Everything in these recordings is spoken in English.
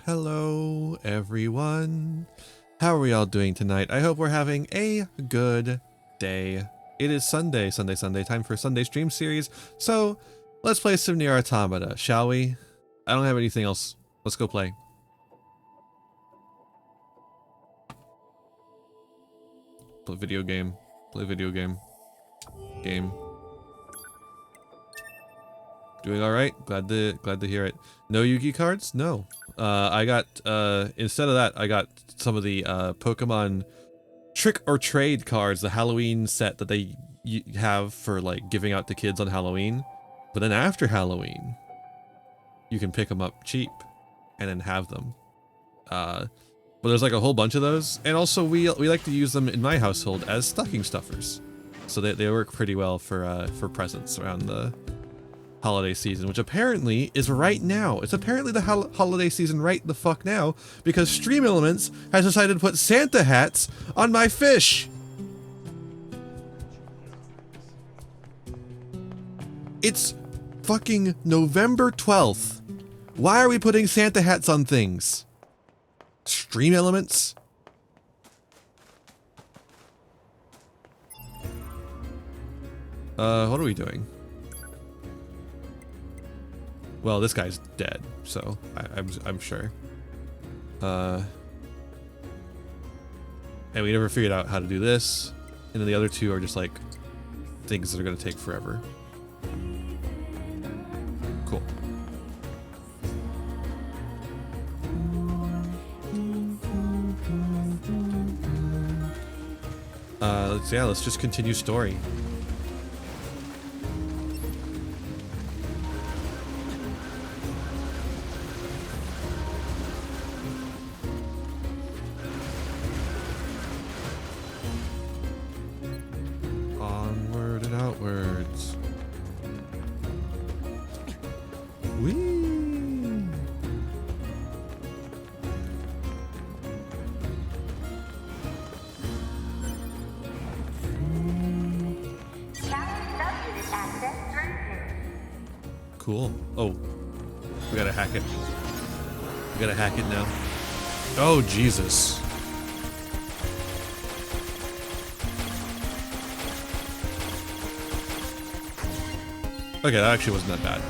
Hello, everyone. How are we all doing tonight? I hope we're having a good day. It is Sunday, time for Sunday stream series. So let's play some Nier Automata, shall we? I don't have anything else. Let's go play. Play video game. Play video game. Game. Doing all right. Glad to hear it. No Yugi cards? No. I got instead of that, I got some of the Pokemon Trick or Trade cards, the Halloween set that they have for like giving out to kids on Halloween. But then after Halloween, you can pick them up cheap and then have them. But there's like a whole bunch of those, and also we like to use them in my household as stocking stuffers, so they work pretty well for presents around the holiday season, which apparently is right now. It's apparently the holiday season right the fuck now, because Stream Elements has decided to put Santa hats on my fish. It's fucking November 12th. Why are we putting Santa hats on things? Stream Elements? What are we doing? Well, this guy's dead, so I'm sure. And we never figured out how to do this, and then the other two are just like things that are gonna take forever. Cool. Let's just continue story. Onward and outwards. Whee! Cool. Oh, we gotta hack it. We gotta hack it now. Oh, Jesus. Okay, that actually wasn't that bad.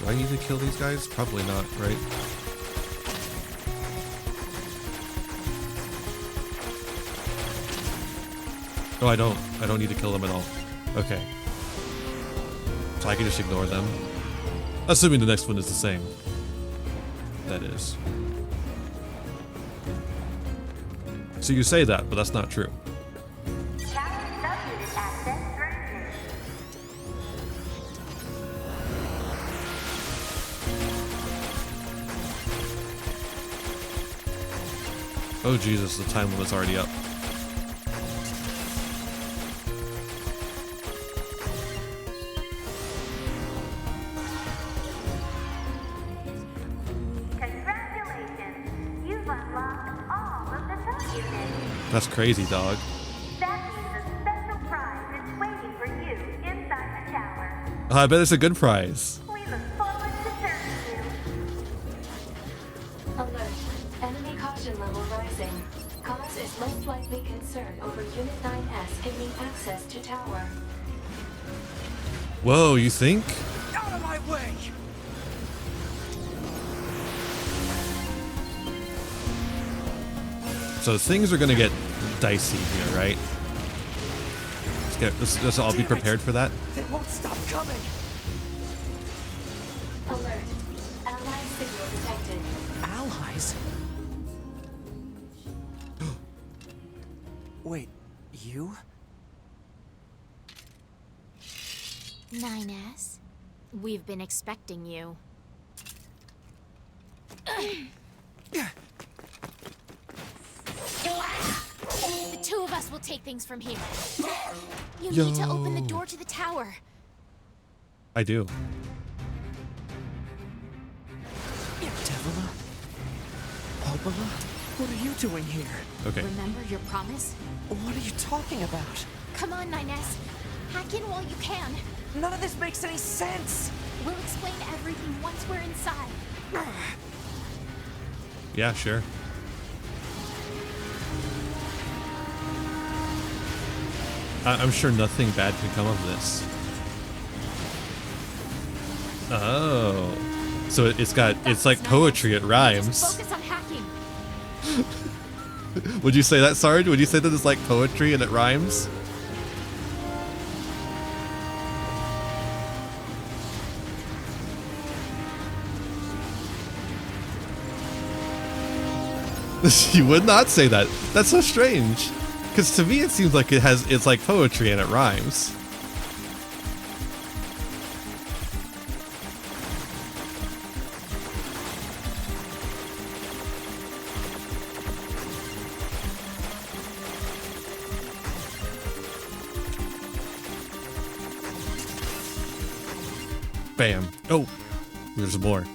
Do I need to kill these guys? Probably not, right? No, I don't. I don't need to kill them at all. Okay. So I can just ignore them. Assuming the next one is the same. That is. So you say that, but that's not true. Oh Jesus, the time limit's already up. Congratulations! You've unlocked all of the tug units. That's crazy, dog. That means a special prize is waiting for you inside the tower. Oh, I bet it's a good prize. We look forward to serving you. Alert. Enemy caution level rising. Cause is most likely concerned over Unit 9S gaining access to tower. Whoa, you think? Out of my way! So things are gonna get dicey here, right? Let's all be prepared for that. They won't stop coming! Alert. Allied signal detected. Allies? Wait, you? 9S, we've been expecting you. The two of us will take things from here. You need to open the door to the tower. I do. Devila? Opala? What are you doing here? Okay. Remember your promise? What are you talking about? Come on, 9S. Hack in while you can. None of this makes any sense! We'll explain everything once we're inside. Yeah, sure. I'm sure nothing bad can come of this. Oh. So it's like poetry, it rhymes. Just focus on hacking. Would you say that, Sarge? Would you say that it's like poetry and it rhymes? You would not say that. That's so strange. Because to me it seems like it's like poetry and it rhymes. Bam. Oh, there's more.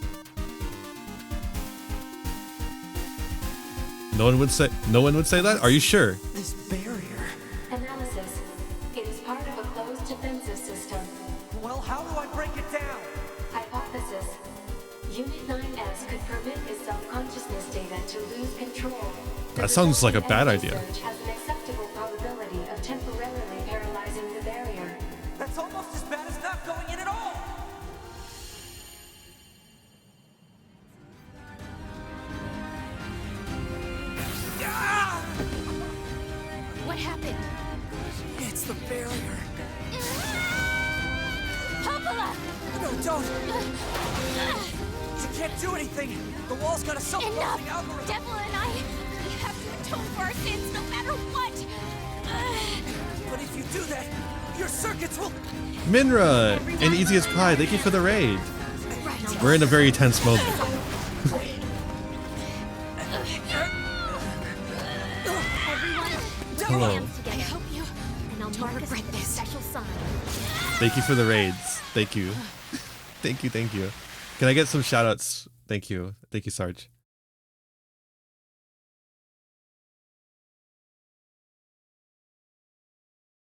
No one would say that? Are you sure? This barrier. Analysis. It is part of a closed defensive system. Well, how do I break it down? Hypothesis. Unit 9S could permit its self-consciousness data to lose control. That sounds like a bad idea. Research has an acceptable probability of temporarily paralyzing the barrier. That's almost as bad as not going in at all! What happened? It's the barrier. Popola! No, don't! You can't do anything! The wall's got a self-closing Enough! algorithm! Devil and I, we have to atone for our sins no matter what! But if you do that, your circuits will... Minra and Easy as Pie, thank you for the raid. Right. We're in a very tense moment. Hello. I hope you, and I'll not regret this special sign. Thank you for the raids. Thank you. Thank you, thank you. Can I get some shoutouts? Thank you. Thank you, Sarge.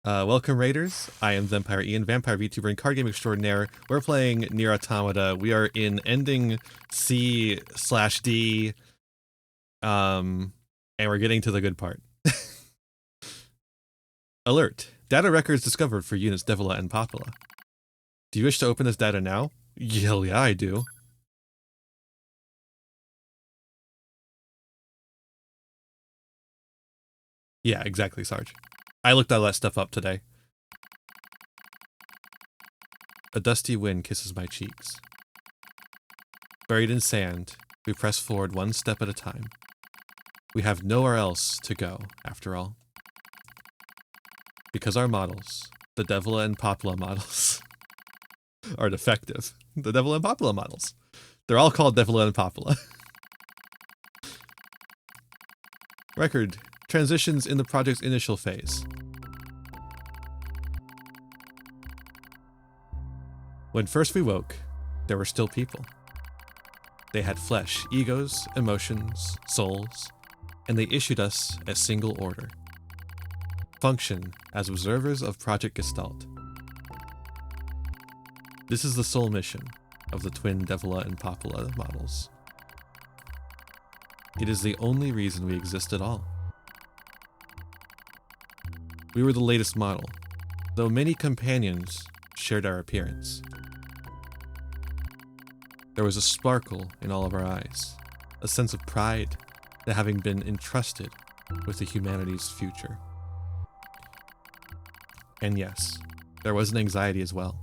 Welcome, Raiders. I am Vampire Ian, Vampire VTuber and card game extraordinaire. We're playing Nier Automata. We are in ending C/D, and we're getting to the good part. Alert. Data records discovered for units Devila and Popola. Do you wish to open this data now? Hell yeah, I do. Yeah, exactly, Sarge. I looked all that stuff up today. A dusty wind kisses my cheeks. Buried in sand, we press forward one step at a time. We have nowhere else to go, after all. Because our models, the Devila and Popula models, are defective. The Devila and Popula models. They're all called Devila and Popula. Record. Transitions in the project's initial phase. When first we woke, there were still people. They had flesh, egos, emotions, souls, and they issued us a single order. Function as observers of Project Gestalt. This is the sole mission of the twin Devila and Popula models. It is the only reason we exist at all. We were the latest model, though many companions shared our appearance. There was a sparkle in all of our eyes, a sense of pride at having been entrusted with the humanity's future. And yes, there was an anxiety as well.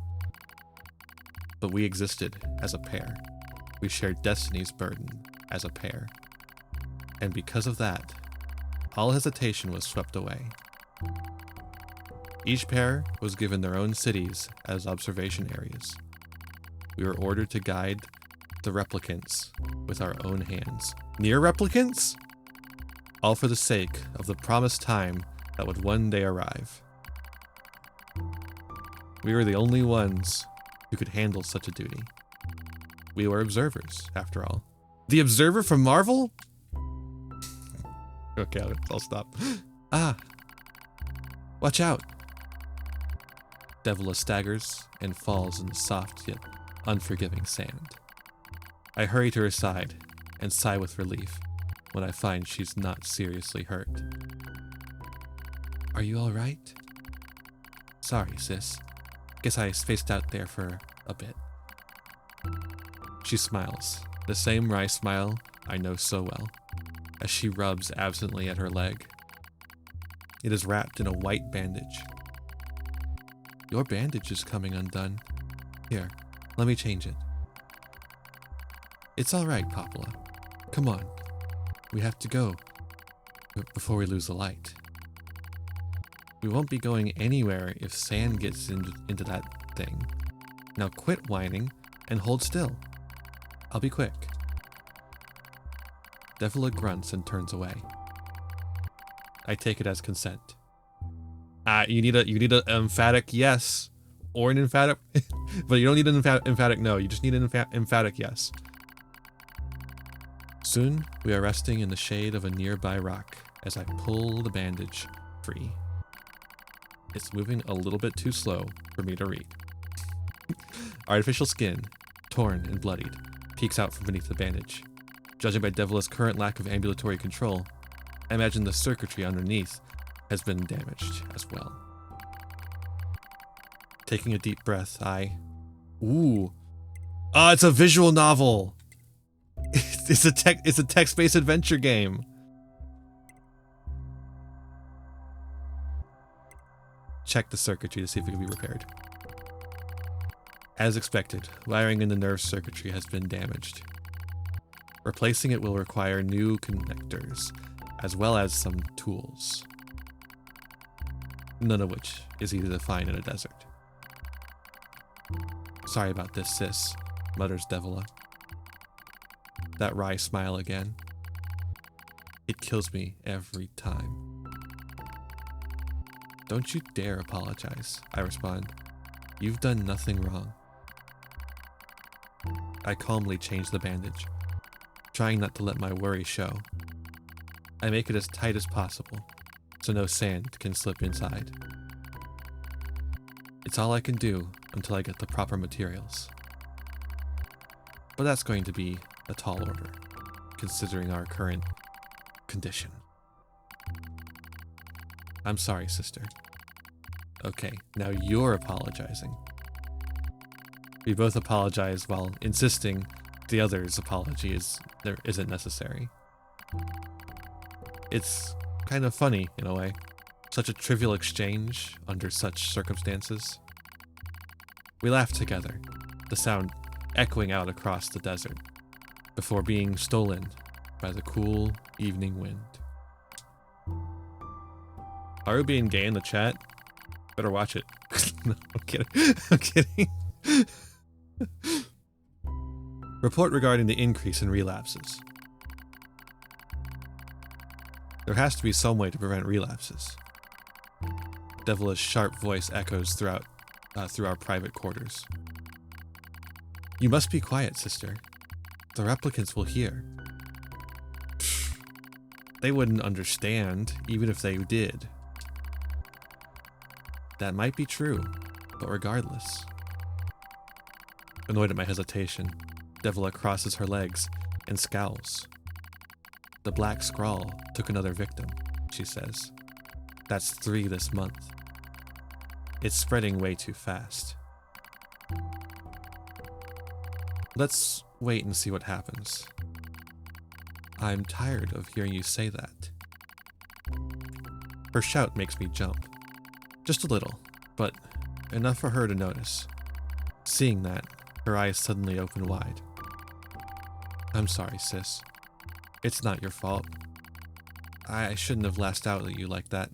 But we existed as a pair. We shared destiny's burden as a pair. And because of that, all hesitation was swept away. Each pair was given their own cities as observation areas. We were ordered to guide the replicants with our own hands. Nier replicants? All for the sake of the promised time that would one day arrive. We were the only ones who could handle such a duty. We were observers, after all. The Observer from Marvel? Okay, I'll stop. Ah! Watch out! Devila staggers and falls in the soft yet unforgiving sand. I hurry to her side and sigh with relief when I find she's not seriously hurt. Are you alright? Sorry, sis. Guess I spaced out there for a bit. She smiles, the same wry smile I know so well, as she rubs absently at her leg. It is wrapped in a white bandage. Your bandage is coming undone. Here, let me change it. It's alright, Popula. Come on. We have to go before we lose the light. We won't be going anywhere if sand gets into that thing. Now quit whining and hold still. I'll be quick. Devila grunts and turns away. I take it as consent. You need an emphatic yes or an emphatic, but you don't need an emphatic no. You just need an emphatic yes. Soon we are resting in the shade of a nearby rock as I pull the bandage free. It's moving a little bit too slow for me to read. Artificial skin, torn and bloodied, peeks out from beneath the bandage. Judging by Devila's current lack of ambulatory control, I imagine the circuitry underneath has been damaged as well. Taking a deep breath, ooh. It's a visual novel! It's a text-based adventure game. Check the circuitry to see if it can be repaired. As expected, wiring in the nerve circuitry has been damaged. Replacing it will require new connectors, as well as some tools. None of which is easy to find in a desert. Sorry about this, sis, mutters Devila. That wry smile again. It kills me every time. Don't you dare apologize, I respond. You've done nothing wrong. I calmly change the bandage, trying not to let my worry show. I make it as tight as possible, so no sand can slip inside. It's all I can do until I get the proper materials. But that's going to be a tall order, considering our current condition. I'm sorry, sister. Okay, now you're apologizing. We both apologize while insisting the other's apology isn't necessary. It's kind of funny, in a way. Such a trivial exchange under such circumstances. We laugh together, the sound echoing out across the desert, before being stolen by the cool evening wind. Are we being gay in the chat? Better watch it. No, I'm kidding. I'm kidding. Report regarding the increase in relapses. There has to be some way to prevent relapses. Devilish sharp voice echoes through our private quarters. You must be quiet, sister. The replicants will hear. They wouldn't understand, even if they did. That might be true, but regardless. Annoyed at my hesitation, Devila crosses her legs and scowls. The black scrawl took another victim, she says. That's 3 this month. It's spreading way too fast. Let's wait and see what happens. I'm tired of hearing you say that. Her shout makes me jump. Just a little, but enough for her to notice. Seeing that, her eyes suddenly open wide. I'm sorry, sis. It's not your fault. I shouldn't have lashed out at you like that.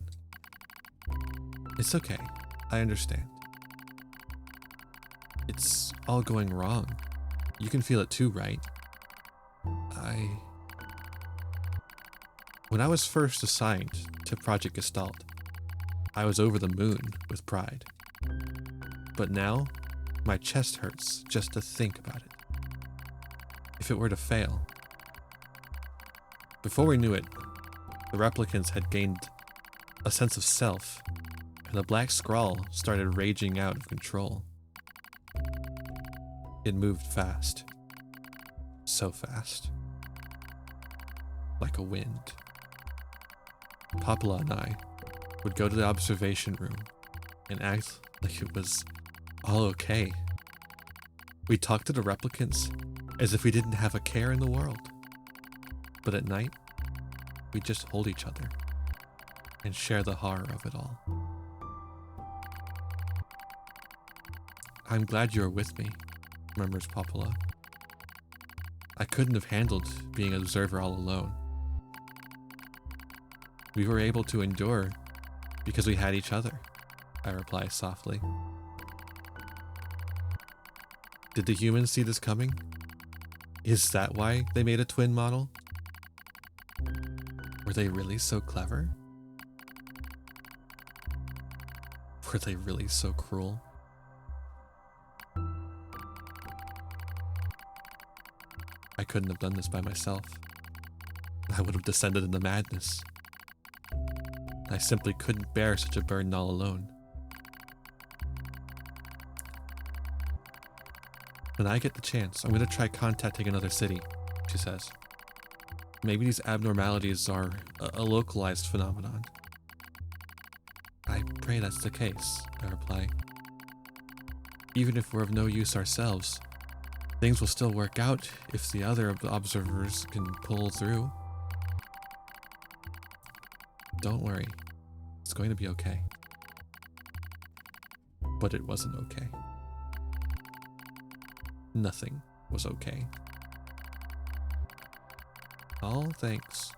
It's okay. I understand. It's all going wrong. You can feel it too, right? When I was first assigned to Project Gestalt, I was over the moon with pride. But now, my chest hurts just to think about it. If it were to fail. Before we knew it, the replicants had gained a sense of self, and the black scrawl started raging out of control. It moved fast. So fast. Like a wind. Papala and I would go to the observation room and act like it was all okay. We talked to the replicants as if we didn't have a care in the world. But at night, we just hold each other and share the horror of it all. I'm glad you're with me, murmurs Papala. I couldn't have handled being an observer all alone. We were able to endure because we had each other, I reply softly. Did the humans see this coming? Is that why they made a twin model? Were they really so clever? Were they really so cruel? I couldn't have done this by myself. I would have descended into madness. I simply couldn't bear such a burden all alone. When I get the chance, I'm going to try contacting another city, she says. Maybe these abnormalities are a localized phenomenon. I pray that's the case, I reply. Even if we're of no use ourselves, things will still work out if the other observers can pull through. Don't worry, it's going to be okay. But it wasn't okay. Nothing was okay. All thanks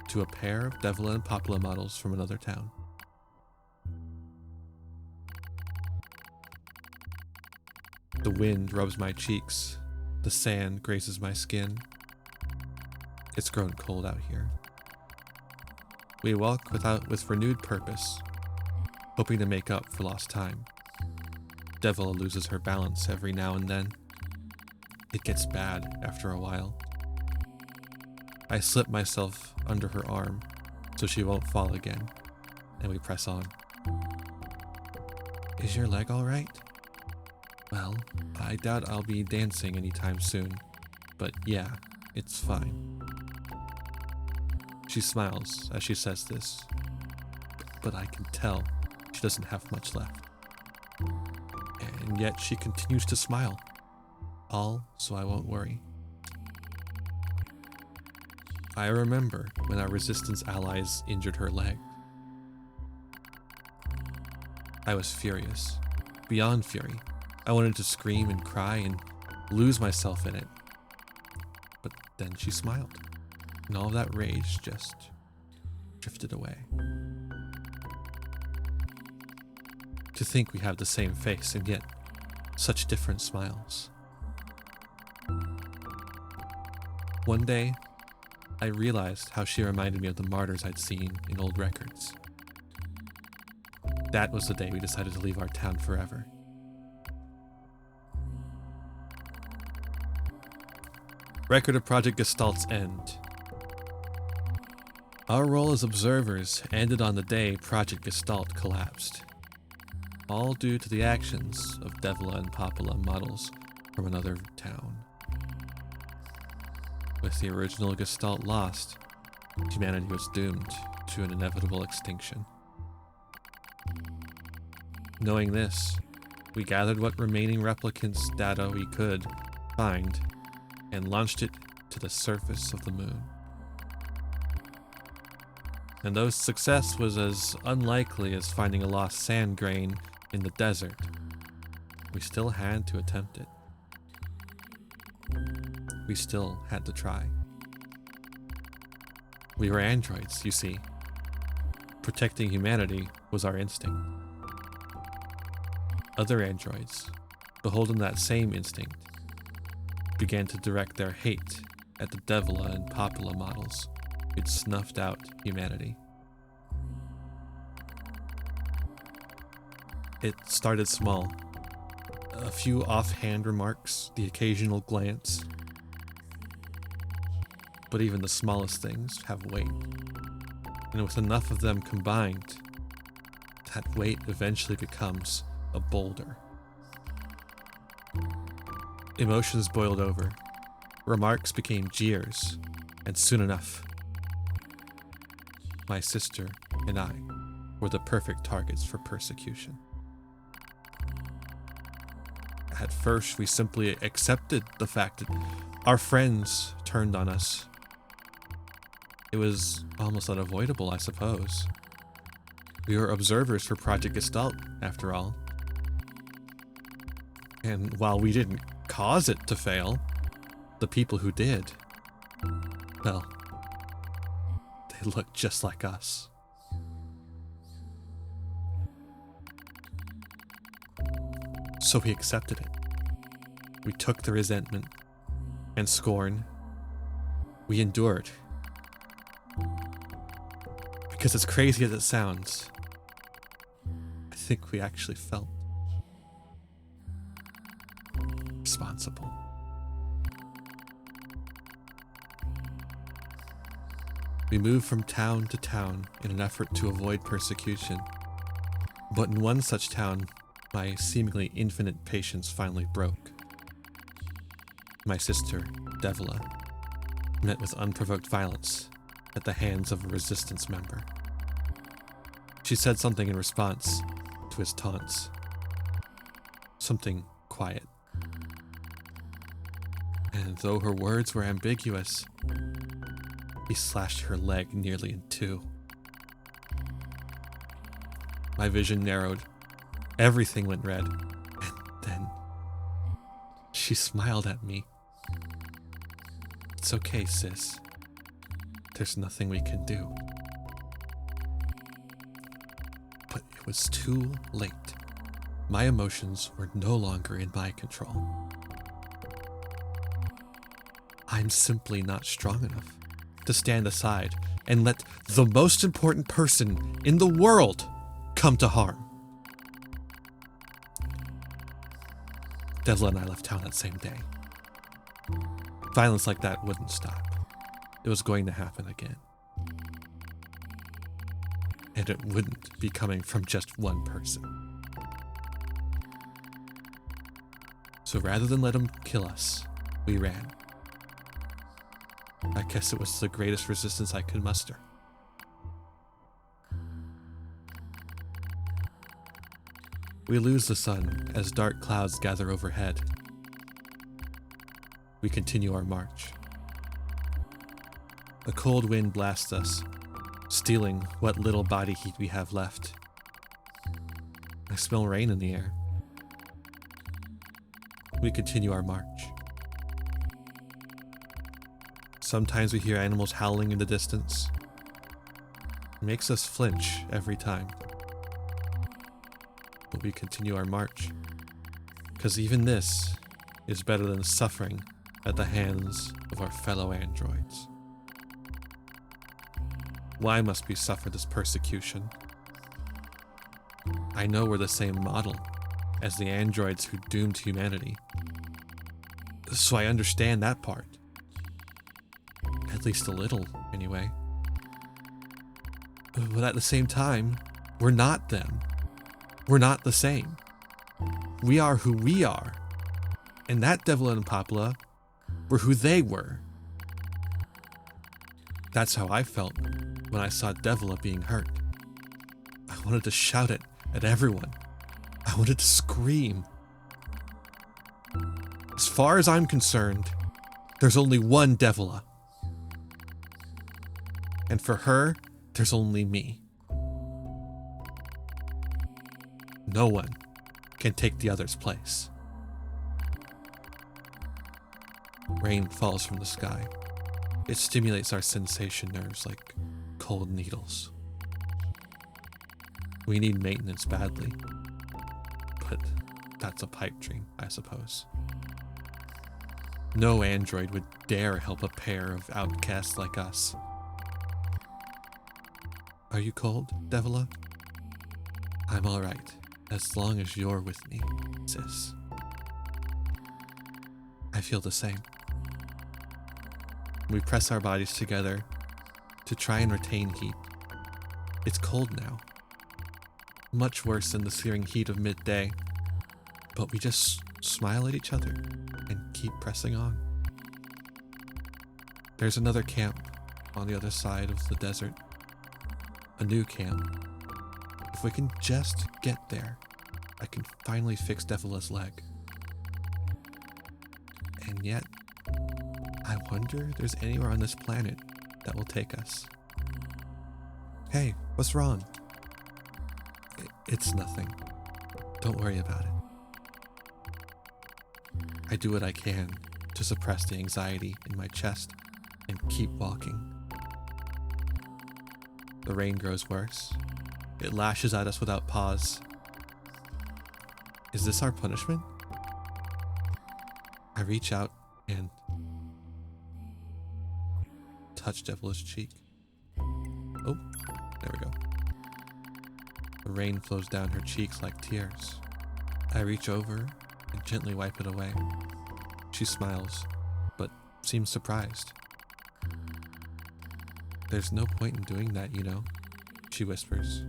to a pair of Devila and Papala models from another town. The wind rubs my cheeks. The sand grazes my skin. It's grown cold out here. We walk with renewed purpose, hoping to make up for lost time. Devila loses her balance every now and then. It gets bad after a while. I slip myself under her arm so she won't fall again, and we press on. Is your leg all right? Well, I doubt I'll be dancing anytime soon, but yeah, it's fine. She smiles as she says this, but I can tell she doesn't have much left. And yet she continues to smile, all so I won't worry. I remember when our resistance allies injured her leg. I was furious, beyond fury. I wanted to scream and cry and lose myself in it. But then she smiled. And all of that rage just drifted away. To think we have the same face and yet such different smiles. One day, I realized how she reminded me of the martyrs I'd seen in old records. That was the day we decided to leave our town forever. Record of Project Gestalt's end. Our role as observers ended on the day Project Gestalt collapsed. All due to the actions of Devla and Popula models from another town. With the original Gestalt lost, humanity was doomed to an inevitable extinction. Knowing this, we gathered what remaining replicants data we could find and launched it to the surface of the moon. And though success was as unlikely as finding a lost sand grain in the desert, we still had to attempt it. We still had to try. We were androids, you see. Protecting humanity was our instinct. Other androids, beholden that same instinct, began to direct their hate at the Devla and Popula models who'd snuffed out humanity. It started small. A few offhand remarks, the occasional glance. But even the smallest things have weight. And with enough of them combined, that weight eventually becomes a boulder. Emotions boiled over. Remarks became jeers. And soon enough, my sister and I were the perfect targets for persecution. At first, we simply accepted the fact that our friends turned on us. It was almost unavoidable, I suppose. We were observers for Project Gestalt, after all. And while we didn't cause it to fail, the people who did, well, they looked just like us. So we accepted it. We took the resentment and scorn. We endured. Because as crazy as it sounds, I think we actually felt responsible. We moved from town to town in an effort to avoid persecution. But in one such town, my seemingly infinite patience finally broke. My sister, Devla, met with unprovoked violence at the hands of a resistance member. She said something in response to his taunts. Something quiet. And though her words were ambiguous, he slashed her leg nearly in two. My vision narrowed. Everything went red. And then she smiled at me. It's okay, sis. There's nothing we can do. But it was too late. My emotions were no longer in my control. I'm simply not strong enough to stand aside and let the most important person in the world come to harm. Devla and I left town that same day. Violence like that wouldn't stop. It was going to happen again. And it wouldn't be coming from just one person. So rather than let him kill us, we ran. I guess it was the greatest resistance I could muster. We lose the sun as dark clouds gather overhead. We continue our march. A cold wind blasts us, stealing what little body heat we have left. I smell rain in the air. We continue our march. Sometimes we hear animals howling in the distance. It makes us flinch every time. But we continue our march. Because even this is better than suffering at the hands of our fellow androids. Why must we suffer this persecution? I know we're the same model as the androids who doomed humanity. So I understand that part. At least a little, anyway. But at the same time, we're not them. We're not the same. We are who we are. And that Devil and Popla were who they were. That's how I felt when I saw Devila being hurt. I wanted to shout it at everyone. I wanted to scream. As far as I'm concerned, there's only one Devila. And for her, there's only me. No one can take the other's place. Rain falls from the sky. It stimulates our sensation nerves like cold needles. We need maintenance badly. But that's a pipe dream, I suppose. No android would dare help a pair of outcasts like us. Are you cold, Devila? I'm alright, as long as you're with me, sis. I feel the same. We press our bodies together to try and retain heat. It's cold now. Much worse than the searing heat of midday. But we just smile at each other and keep pressing on. There's another camp on the other side of the desert. A new camp. If we can just get there, I can finally fix Devila's leg. And yet, I wonder if there's anywhere on this planet that will take us. Hey, what's wrong? It's nothing. Don't worry about it. I do what I can to suppress the anxiety in my chest and keep walking. The rain grows worse. It lashes at us without pause. Is this our punishment? I reach out and touch Devila's cheek. Oh, there we go. The rain flows down her cheeks like tears. I reach over and gently wipe it away. She smiles, but seems surprised. There's no point in doing that, you know, she whispers.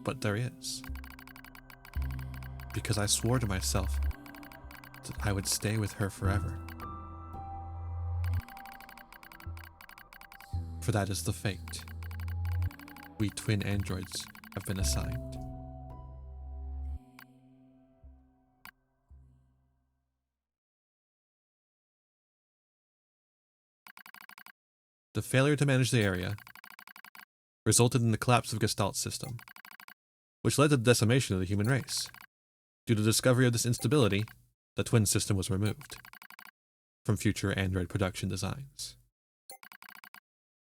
But there is. Because I swore to myself that I would stay with her forever. For that is the fate we twin androids have been assigned. The failure to manage the area resulted in the collapse of Gestalt's system, which led to the decimation of the human race. Due to the discovery of this instability, the twin system was removed from future android production designs.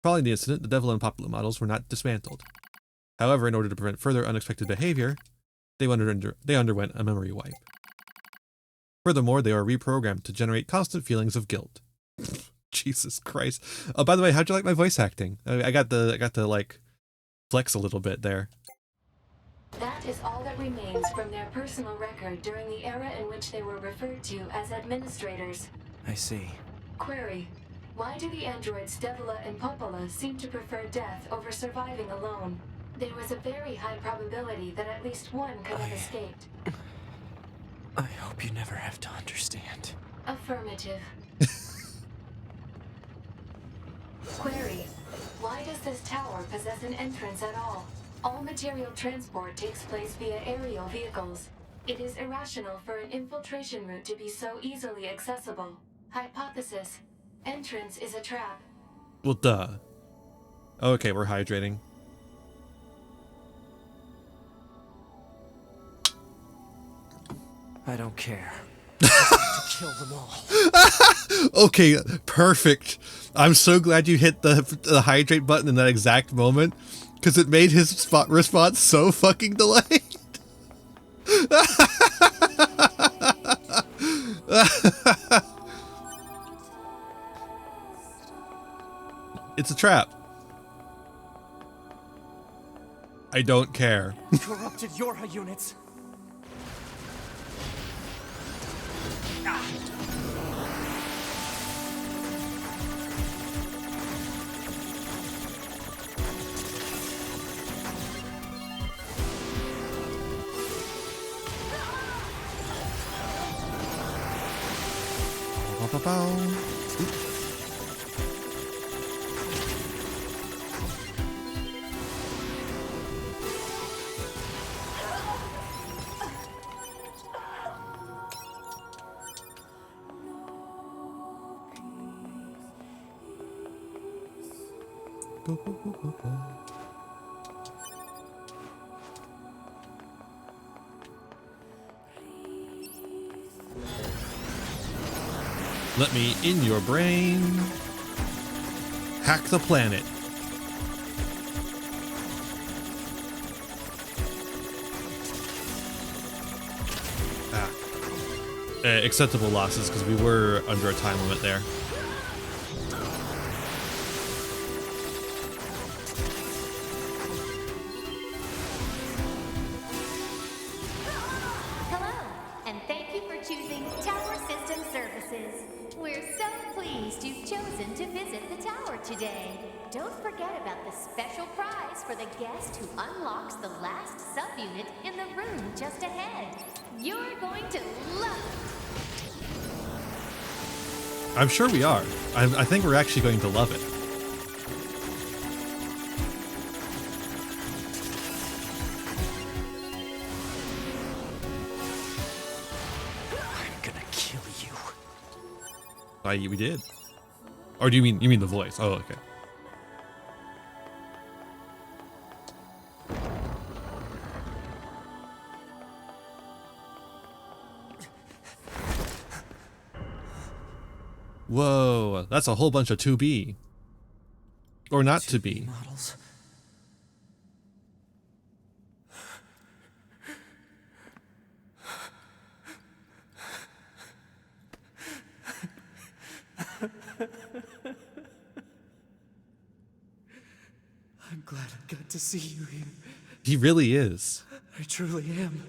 Following the incident, the Devil and Popula models were not dismantled. However, in order to prevent further unexpected behavior, they underwent a memory wipe. Furthermore, they were reprogrammed to generate constant feelings of guilt. Jesus Christ! Oh, by the way, how'd you like my voice acting? I got to like flex a little bit there. That is all that remains from their personal record during the era in which they were referred to as administrators. I see. Query: why do the androids Devila and Popola seem to prefer death over surviving alone? There was a very high probability that at least one could have escaped. I hope you never have to understand. Affirmative. Query: why does this tower possess an entrance at all? All material transport takes place via aerial vehicles. It is irrational for an infiltration route to be so easily accessible. Hypothesis: entrance is a trap. Well, duh. Okay, we're hydrating. I don't care. To Kill them all. Okay, perfect. I'm so glad you hit the hydrate button in that exact moment, because it made his response so fucking delayed. It's a trap. I don't care. Corrupted Yorha units. Let me in your brain. Hack the planet. Acceptable losses, because we were under a time limit there. Hello, and thank you for choosing Tower System Services. We're so pleased you've chosen to visit the tower today. Don't forget about the special prize for the guest who unlocks the last subunit in the room just ahead. You're going to love it. I'm sure we are. I think we're actually going to love it. I'm gonna kill you. We did. Or do you mean the voice? Oh, okay. Whoa, that's a whole bunch of 2B. Or not to be. Models. I'm glad I got to see you here. He really is. I truly am.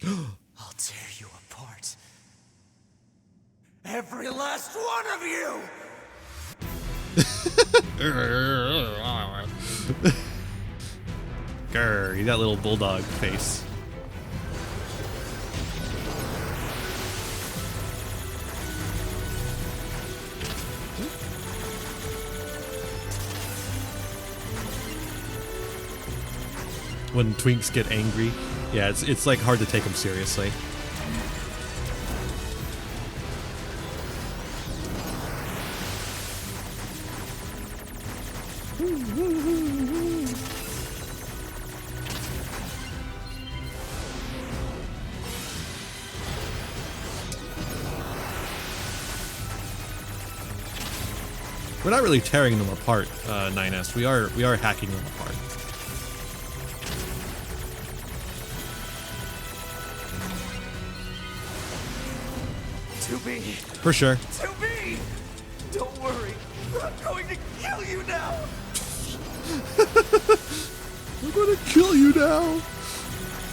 I'll tear you apart. Every last one of you! Grr, you got little bulldog face. When twinks get angry, yeah, it's like hard to take them seriously. We're not really tearing them apart, 9S. We are hacking them apart. To be! For sure. To be! Don't worry, I'm going to kill you now! I'm gonna kill you now.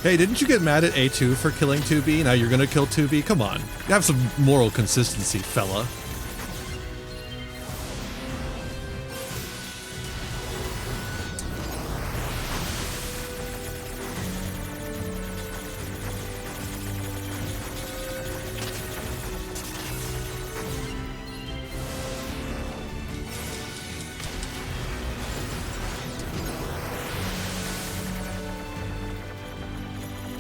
Hey, didn't you get mad at A2 for killing 2B? Now you're gonna kill 2B? Come on. You have some moral consistency, fella.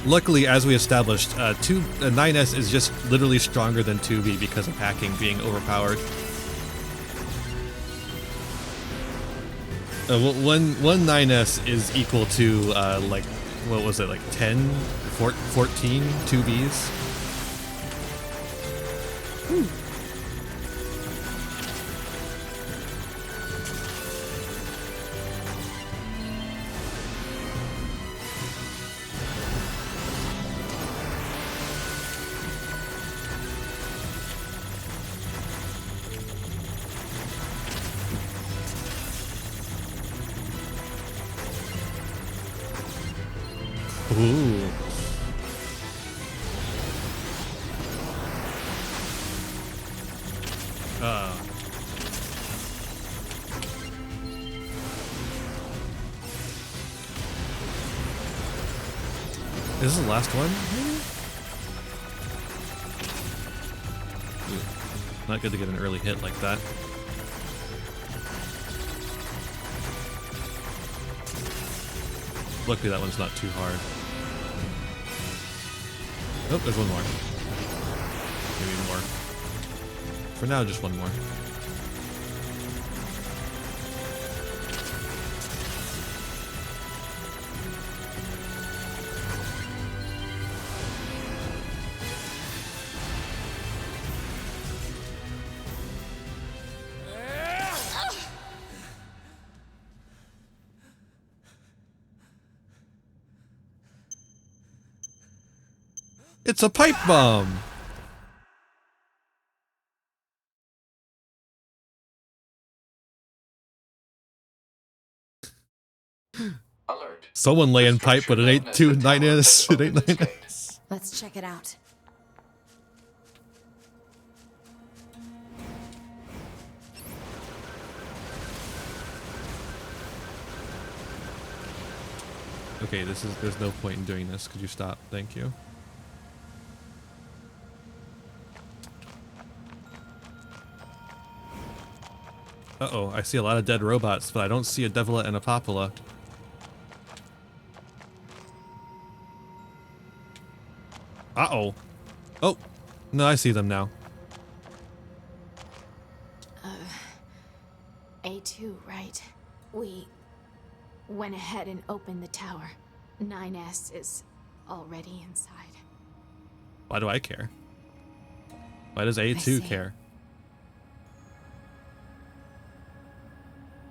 Luckily, as we established, 9S is just literally stronger than 2B because of hacking being overpowered. One 9S is equal to like what was it, like 10, 14 2Bs? Ooh. Is this the last one? Ooh. Not good to get an early hit like that. Luckily that one's not too hard. Oh, there's one more. Maybe more. For now, just one more. It's a pipe bomb! Alert. Someone laying pipe, but it ain't 9S. It ain't 9S. Let's check it out. Okay, there's no point in doing this. Could you stop? Thank you. Uh-oh, I see a lot of dead robots, but I don't see a Devila and a Popula. Uh-oh. Oh, no, I see them now. A2, right? We went ahead and opened the tower. 9S is already inside. Why do I care? Why does A2 see. care?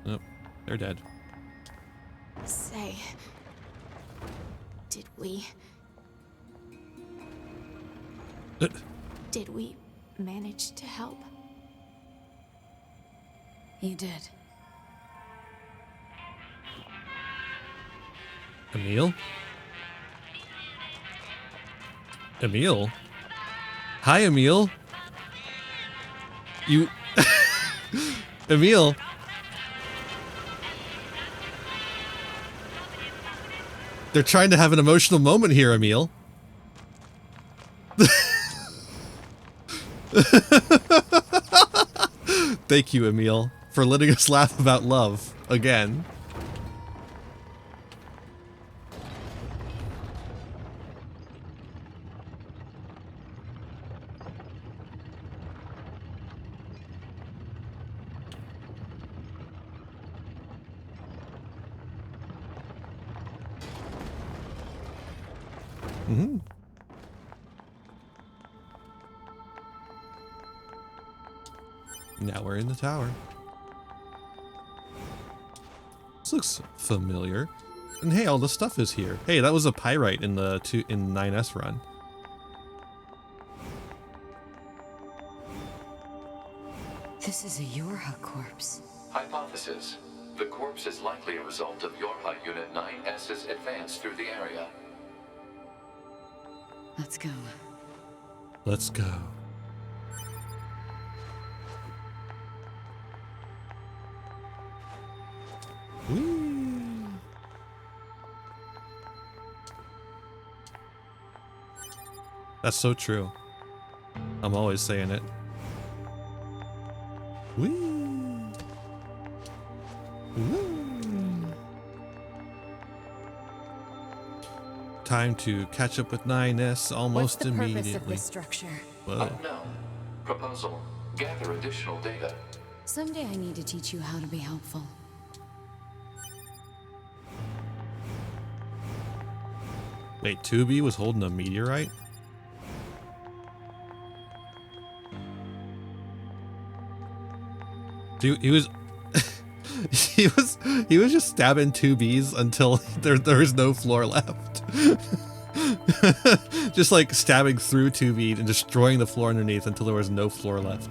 Nope, they're dead. Say, did we manage to help? You did. Emil? Emil? Hi, Emil. You... Emil? They're trying to have an emotional moment here, Emil. Thank you, Emil, for letting us laugh about love again. Mm-hmm. Now we're in the tower. This looks familiar. And hey, all the stuff is here. Hey, that was a pyrite in the 9S run. This is a Yorha corpse. Hypothesis. The corpse is likely a result of Yorha Unit 9S's advance through the area. Let's go. Let's go. Whee! That's so true. I'm always saying it. Whee! Woo! Time to catch up with 9S almost What's the immediately. purpose of this structure? Whoa. Unknown. Proposal. Gather additional data. Someday I need to teach you how to be helpful. Wait, 2B was holding a meteorite? He was he was just stabbing 2Bs until there was no floor left. Just like stabbing through 2B and destroying the floor underneath until there was no floor left.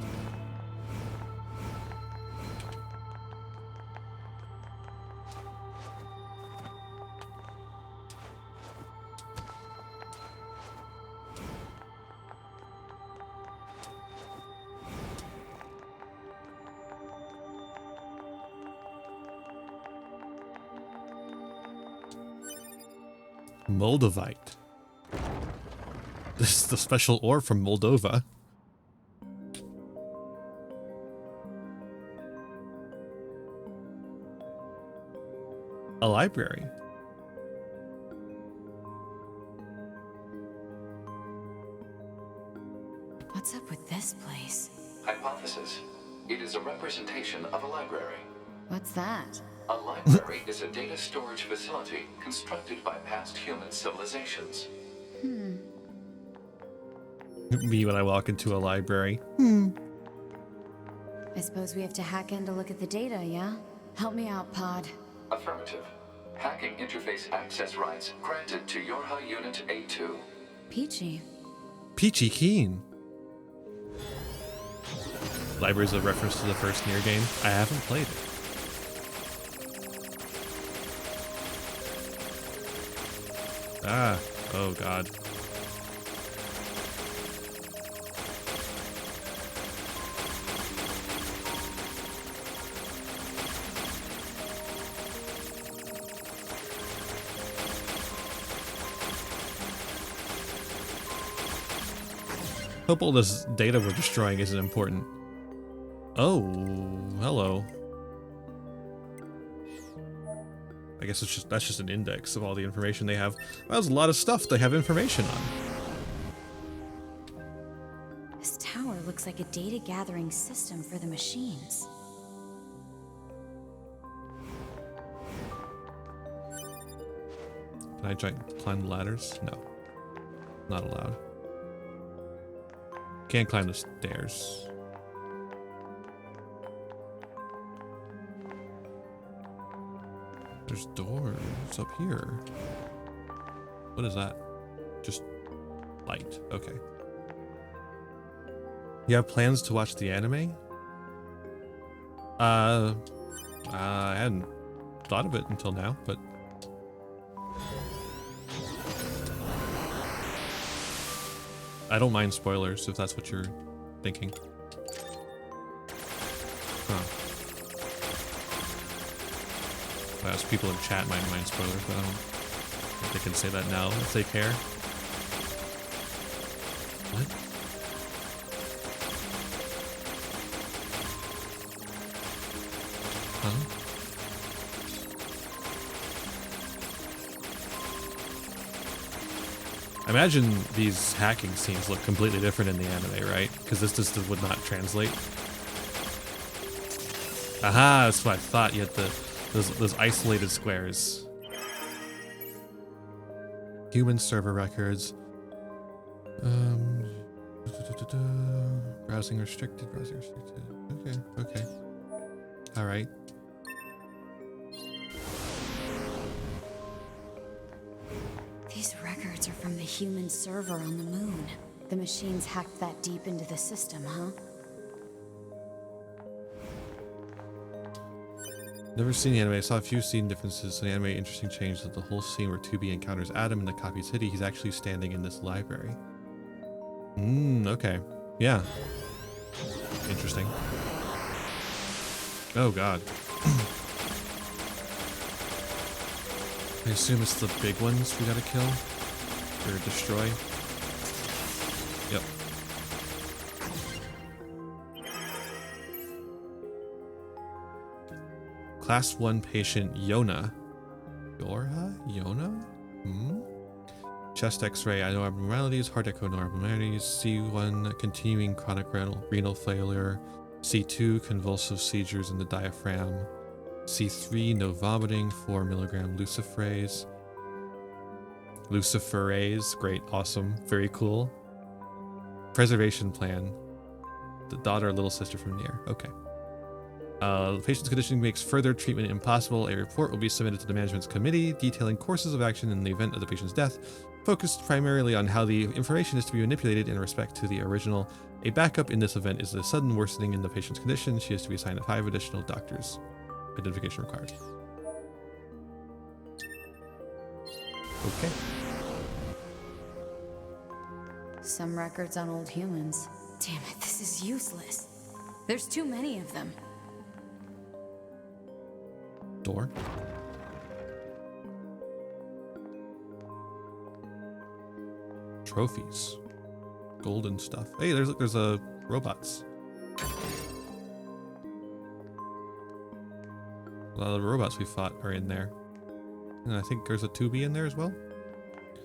Moldavite. This is the special ore from Moldova. A library. What's up with this place? Hypothesis. It is a representation of a library. What's that? A library is a data storage facility constructed by past human civilizations. Me when I walk into a library. I suppose we have to hack in to look at the data, yeah? Help me out, Pod. Affirmative. Hacking interface access rights granted to Yorha Unit A2. Peachy. Peachy Keen. Library is a reference to the first Nier game. I haven't played it. Ah, oh god. Hope all this data we're destroying isn't important. Oh, hello. I guess that's just an index of all the information they have. Well, there's a lot of stuff they have information on. This tower looks like a data gathering system for the machines. Can I climb the ladders? No. Not allowed. Can't climb the stairs. There's doors up here. What is that? Just light. Okay. You have plans to watch the anime? I hadn't thought of it until now, but I don't mind spoilers if that's what you're thinking. Huh. I ask people in chat might mind spoilers, but I don't think they can say that now if they care. What? Huh? I imagine these hacking scenes look completely different in the anime, right? Because this just would not translate. Aha, that's what I thought. You had those isolated squares. Human server records. Browsing restricted. Browsing restricted. Okay. Okay. All right. These records are from the human server on the moon. The machines hacked that deep into the system, huh? Never seen the anime. I saw a few scene differences in the anime. Interesting change that the whole scene where 2B encounters Adam in the copy city, he's actually standing in this library. Okay. Yeah. Interesting. Oh god. I assume it's the big ones we gotta kill or destroy. Yep. Class 1 patient Yona. Yona? Chest X-ray, I know abnormalities, heart echo no abnormalities, C1 continuing chronic renal failure, C2 convulsive seizures in the diaphragm, C3 no vomiting, 4 milligram luciferase. Luciferase, great, awesome, very cool. Preservation plan. The daughter, little sister from Nier. Okay. The patient's condition makes further treatment impossible. A report will be submitted to the management's committee detailing courses of action in the event of the patient's death, focused primarily on how the information is to be manipulated in respect to the original. A backup in this event is the sudden worsening in the patient's condition. She is to be assigned 5 additional doctors. Identification required. Okay. Some records on old humans. Damn it, this is useless. There's too many of them. Door. Trophies. Golden stuff. Hey, there's a robots. A lot of the robots we fought are in there. And I think there's a 2B in there as well.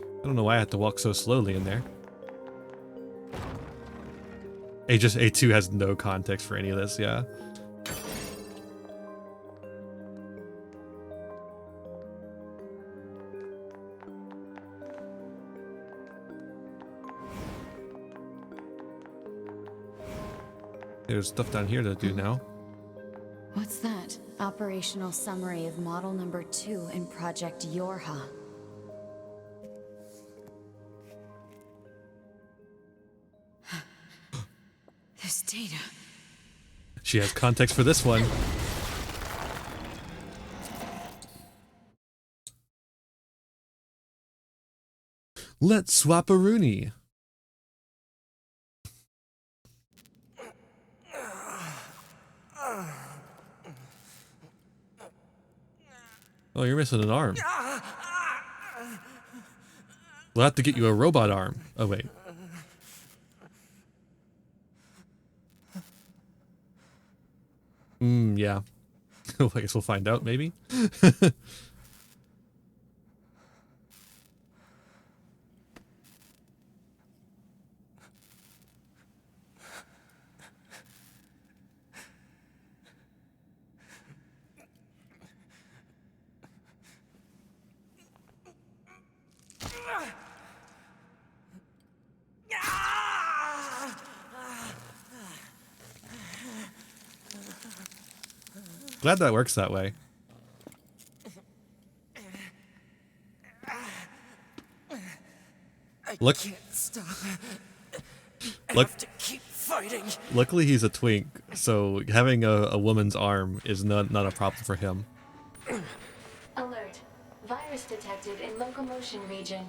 I don't know why I had to walk so slowly in there. A2 has no context for any of this, yeah. There's stuff down here to do now. What's that? Operational summary of model number 2 in Project Yorha. This data. She has context for this one. Let's swap a Rooney. Oh, you're missing an arm. We'll have to get you a robot arm. Oh, wait. Yeah. I guess we'll find out, maybe. Glad that works that way. Look, Can't stop. look. Have to keep fighting. Luckily, he's a twink, so having a woman's arm is not a problem for him. Alert. Virus detected in locomotion region.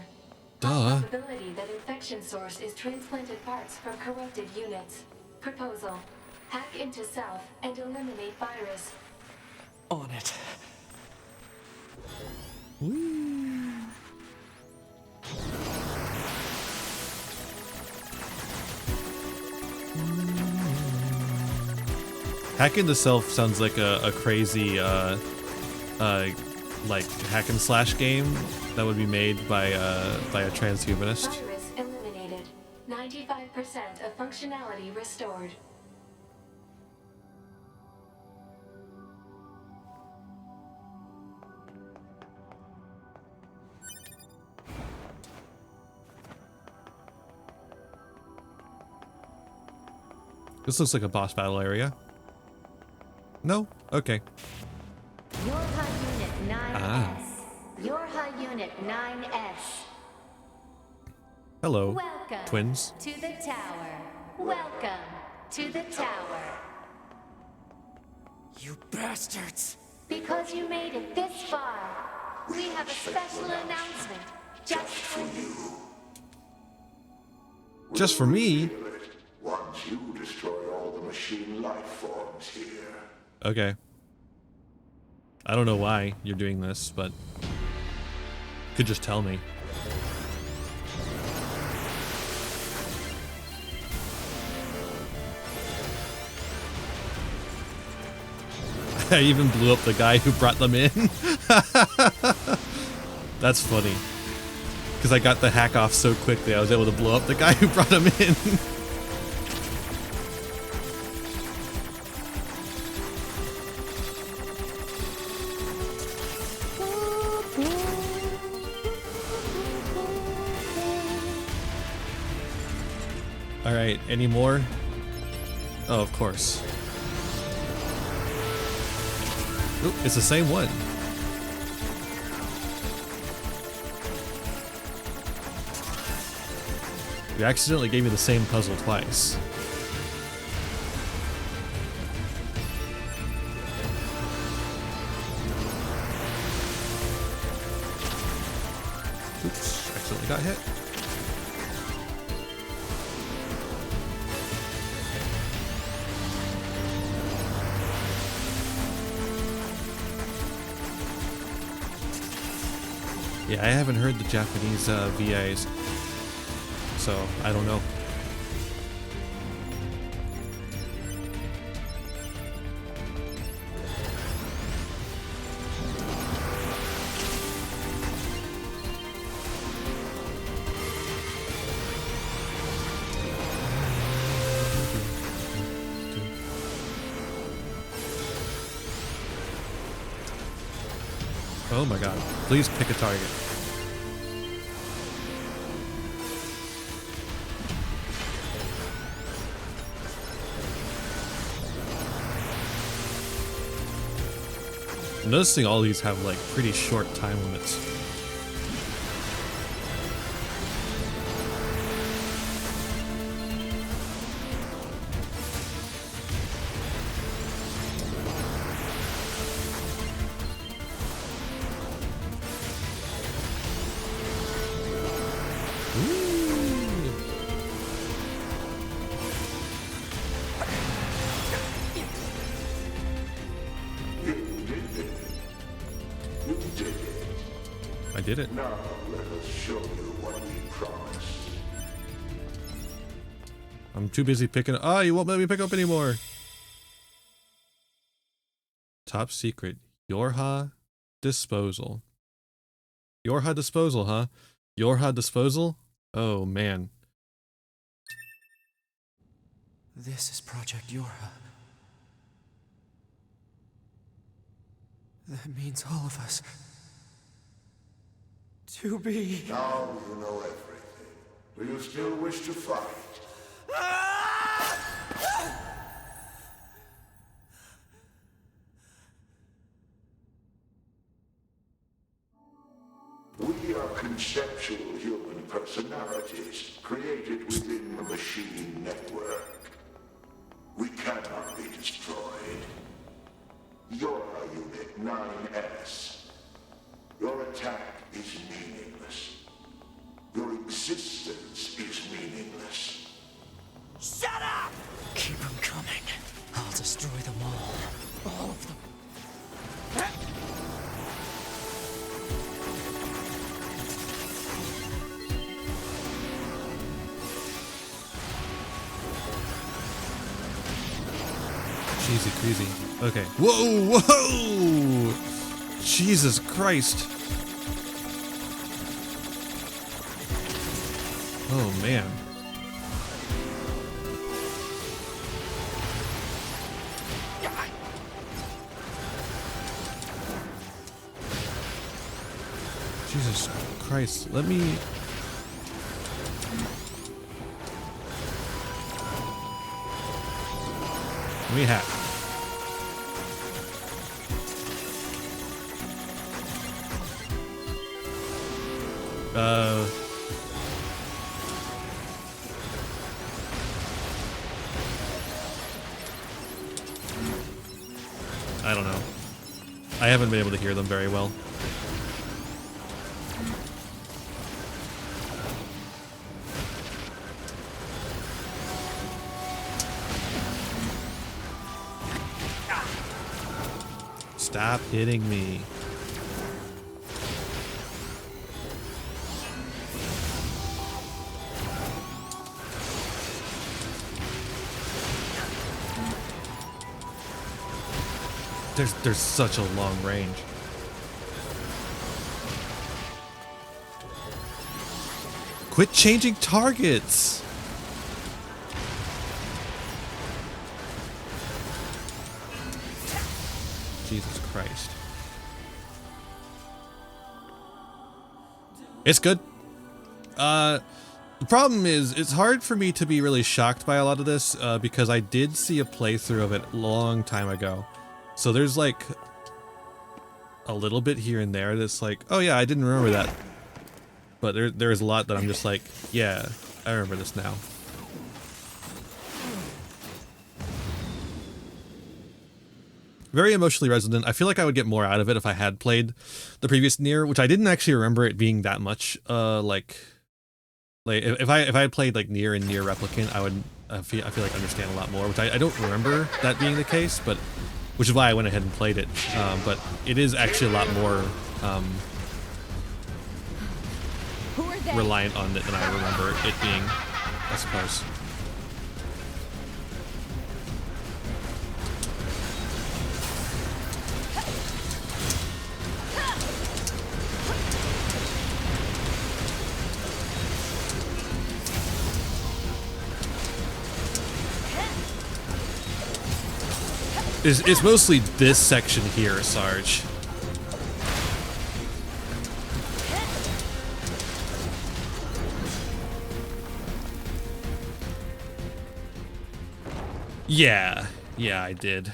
Duh. Probability that infection source is transplanted parts from corrupted units. Proposal. Hack into South and eliminate virus. On it. Hack into Self sounds like a crazy like hack and slash game that would be made by a transhumanist. Virus eliminated. 95% of functionality restored. This looks like a boss battle area. No? Okay. Yorha Unit 9S. Yorha Unit 9S. Hello, Welcome twins. to the tower. Welcome to the tower. You bastards. Because you made it this far, we have a special announcement just for you. Just for me? Once you destroy all the machine life forms here. Okay. I don't know why you're doing this, but you could just tell me. I even blew up the guy who brought them in. That's funny. Because I got the hack off so quickly, I was able to blow up the guy who brought him in. Alright, any more? Oh, of course. Oop, it's the same one. You accidentally gave me the same puzzle twice. Oops, accidentally got hit. Yeah, I haven't heard the Japanese VAs, so I don't know. Oh my god, please pick a target. I'm noticing all these have like pretty short time limits. I did it. Now let us show you what we promised. I'm too busy picking. Oh, you won't let me pick up anymore. Top secret. Yorha disposal. Yorha disposal, huh? Yorha disposal? Oh, man. This is Project Yorha. That means all of us. To be... Now you know everything. Do you still wish to fight? We are conceptual human personalities created within the machine network. We cannot be destroyed. You're Unit 9S. Your attack is meaningless. Your existence is meaningless. Shut up! Keep them coming. I'll destroy them all. All of them. Cheesy crazy. Okay. Whoa, whoa! Jesus Christ. Oh, man. Jesus Christ. Let me... Let me hack. I don't know. I haven't been able to hear them very well. Stop hitting me. There's such a long range. Quit changing targets. Jesus Christ. It's good. The problem is, it's hard for me to be really shocked by a lot of this because I did see a playthrough of it a long time ago. So there's like a little bit here and there that's like, oh yeah, I didn't remember that. But there's a lot that I'm just like, yeah, I remember this now. Very emotionally resonant. I feel like I would get more out of it if I had played the previous Nier, which I didn't actually remember it being that much like if I had played like Nier and Nier Replicant, I feel like understand a lot more, which I don't remember that being the case, but which is why I went ahead and played it. But it is actually a lot more reliant on it than I remember it being, I suppose. It's mostly this section here, Sarge. Yeah, I did.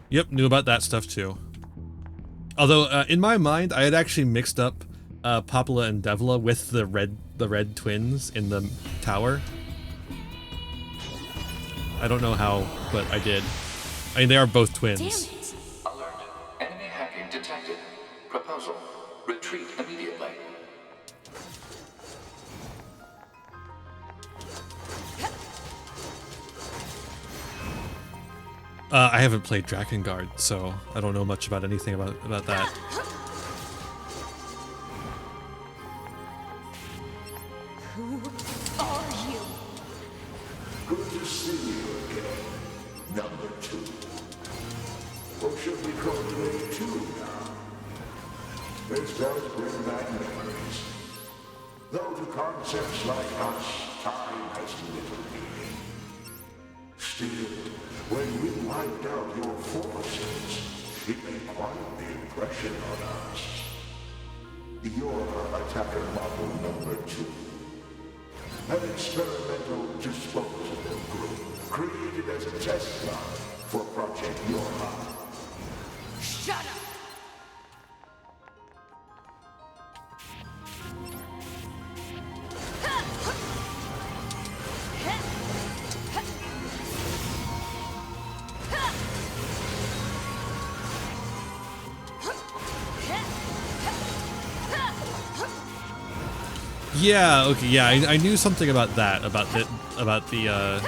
Yep, knew about that stuff too. Although in my mind, I had actually mixed up Popula and Devla with the red twins in the tower. I don't know how, but I did. I mean, they are both twins. Damn it. Alert. Enemy hacking detected. Proposal. Retreat immediately. I haven't played Drakengard, so I don't know much about anything about that. Who are you? Good to see you again. Number 2. Or should we call you 2 now? This does bring back memories. Though to concepts like us, time has little meaning. Still, when we wiped out your forces, it made quite the impression on us. You're attacker model number 2. An experimental disposable group created as a test lab for Project Yorha. Shut up! Yeah, okay, yeah, I knew something about that, about the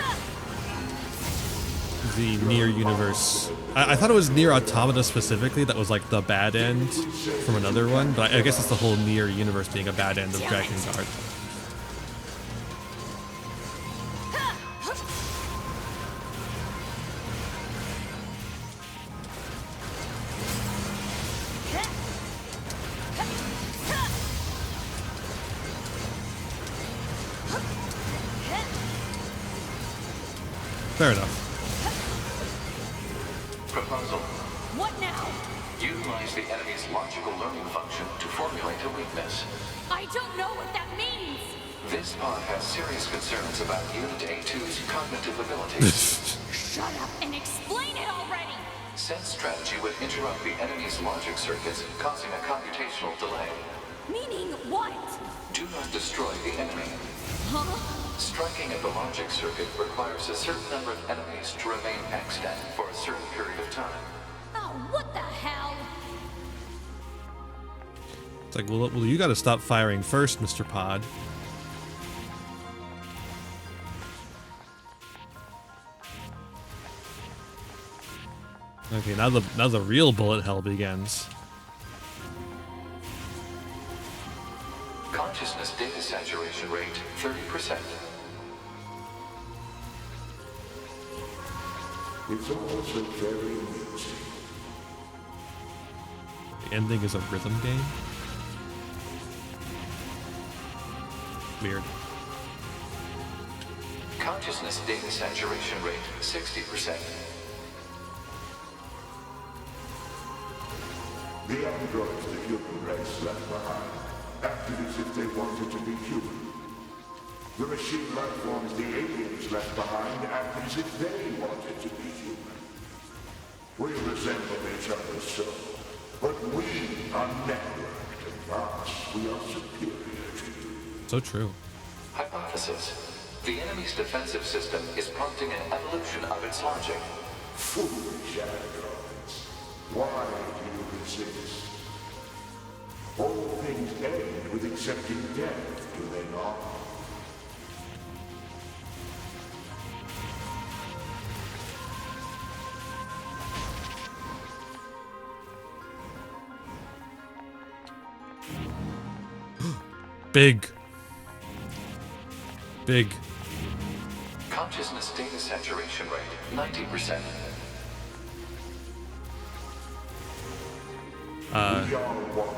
Nier universe. I thought it was Nier Automata specifically that was like the bad end from another one, but I guess it's the whole Nier universe being a bad end of Drakengard. Fair enough. Proposal. What now? Utilize the enemy's logical learning function to formulate a weakness. I don't know what that means! This pod has serious concerns about Unit A2's cognitive abilities. Shut up and explain it already! Said strategy would interrupt the enemy's logic circuits, causing a computational delay. Meaning what? Do not destroy the enemy. Huh? Striking at the logic circuit requires a certain number of enemies to remain extant for a certain period of time. Oh, what the hell? It's like, well, you gotta stop firing first, Mr. Pod. Okay, now the real bullet hell begins. Consciousness data saturation rate 30%. It's also very amusing. The ending is a rhythm game. Weird. Consciousness data saturation rate 60%. The androids the human race left behind acted as if they wanted to be human. The machine life forms the aliens left behind acted as if they wanted to be human. We resemble each other so, but we are networked, and thus we are superior to you. So true. Hypothesis. The enemy's defensive system is prompting an evolution of its logic. Foolish androids. Why do you resist? All things end with accepting death, do they not? Big. Big. Consciousness data saturation rate 90%. We are one,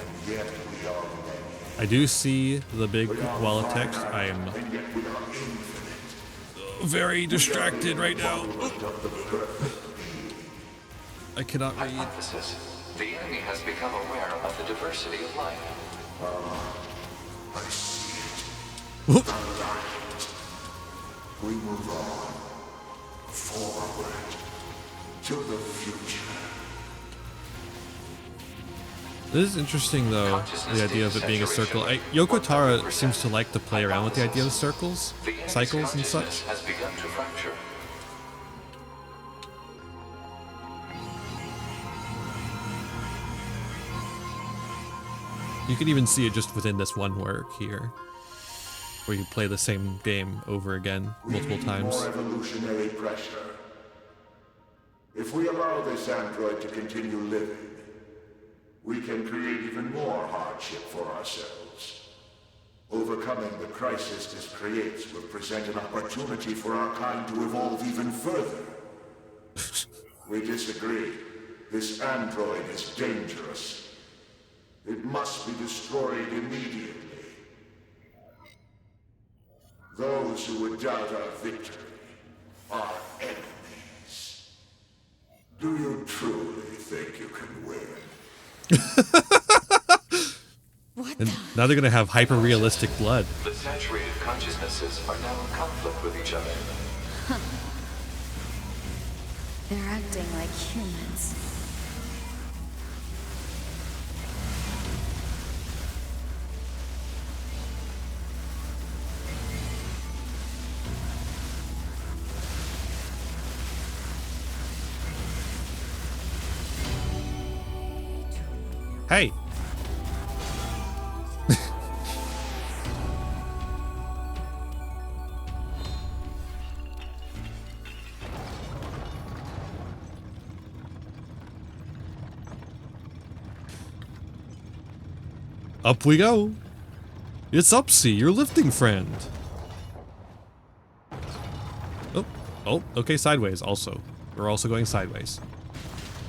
and yet we are many. I do see the big wall of text. I am And yet we are infinite. very distracted right now. I cannot read. Hypothesis. The enemy has become aware of the diversity of life. I see it. Whoop. The light. We move on. Forward. To the future. This is interesting though, the idea of it being a circle. Yoko Taro seems to like to play around with the idea of circles, The enemy's cycles and consciousness such. has begun to fracture. You can even see it just within this one work here, where you play the same game over again multiple We need times. more evolutionary pressure. If we allow this android to continue living, we can create even more hardship for ourselves. Overcoming the crisis this creates will present an opportunity for our kind to evolve even further. We disagree. This android is dangerous. It must be destroyed immediately. Those who would doubt our victory are enemies. Do you truly think you can win? And now they're gonna have hyper-realistic blood. The saturated consciousnesses are now in conflict with each other. They're acting like humans. Hey! Up we go! It's Upsy, your lifting friend! Oh, okay, sideways also. We're also going sideways.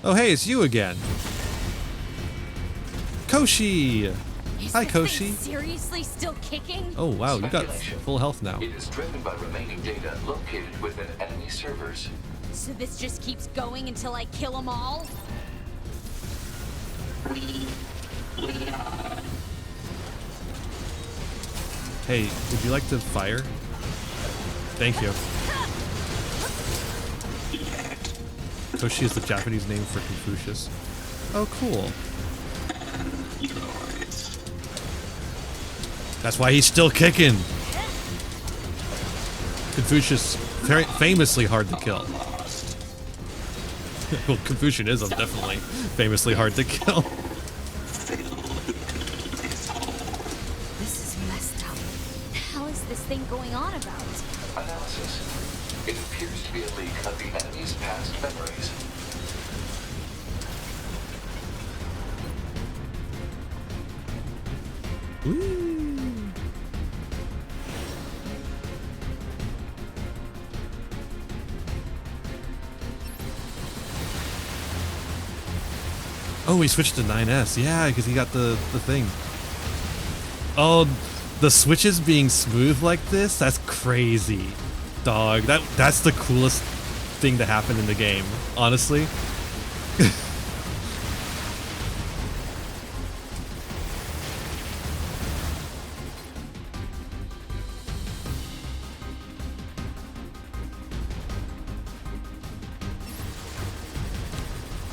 Oh hey, it's you again! Koshi! Hi, Koshi. Seriously still kicking? Oh wow, you got Speculation. full health now. It is driven by remaining data located within enemy servers. So this just keeps going until I kill them all? Hey, would you like to fire? Thank you. Koshi is the Japanese name for Confucius. Oh, cool. That's why he's still kicking. Confucius, very famously hard to kill. Well, Confucianism definitely famously hard to kill. This is messed up. How is this thing going on about? Analysis. It appears to be a leak of the enemy's past memories. Woo. Oh, he switched to 9S. Yeah, because he got the thing. Oh, The switches being smooth like this, that's crazy. Dog, that's the coolest thing to happen in the game, honestly.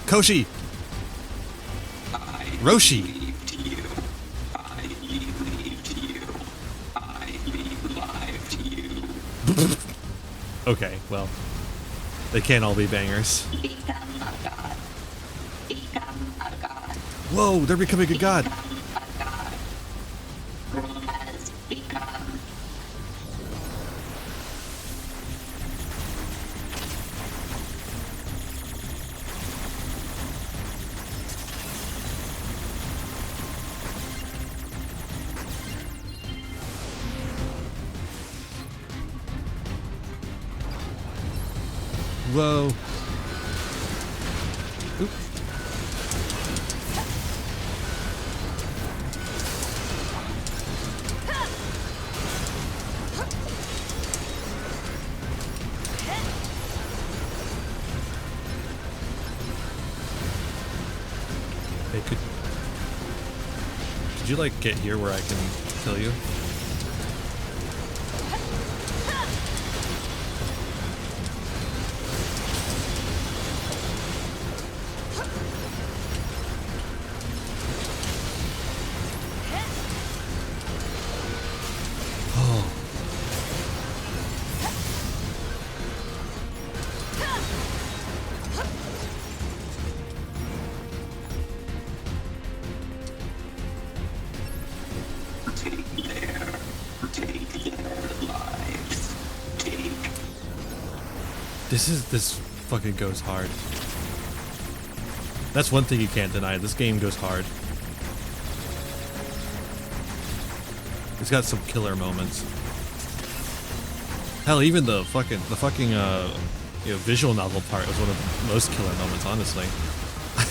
Koshi! Roshi! Okay, well, they can't all be bangers. Whoa, they're becoming a god! Whoa. Oop. Hey, could you like get here where I can kill you? This fucking goes hard. That's one thing you can't deny. This game goes hard. It's got some killer moments. Hell, even the fucking you know, visual novel part was one of the most killer moments, honestly.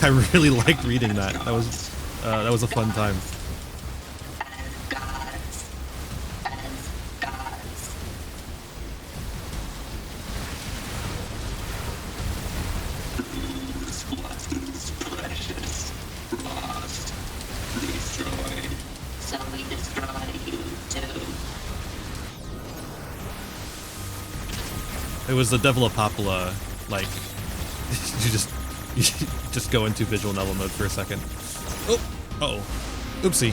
I really liked reading that. That was a fun time. It was the Devil of Popula, like, you just go into visual novel mode for a second. Oh, uh-oh. Oopsie.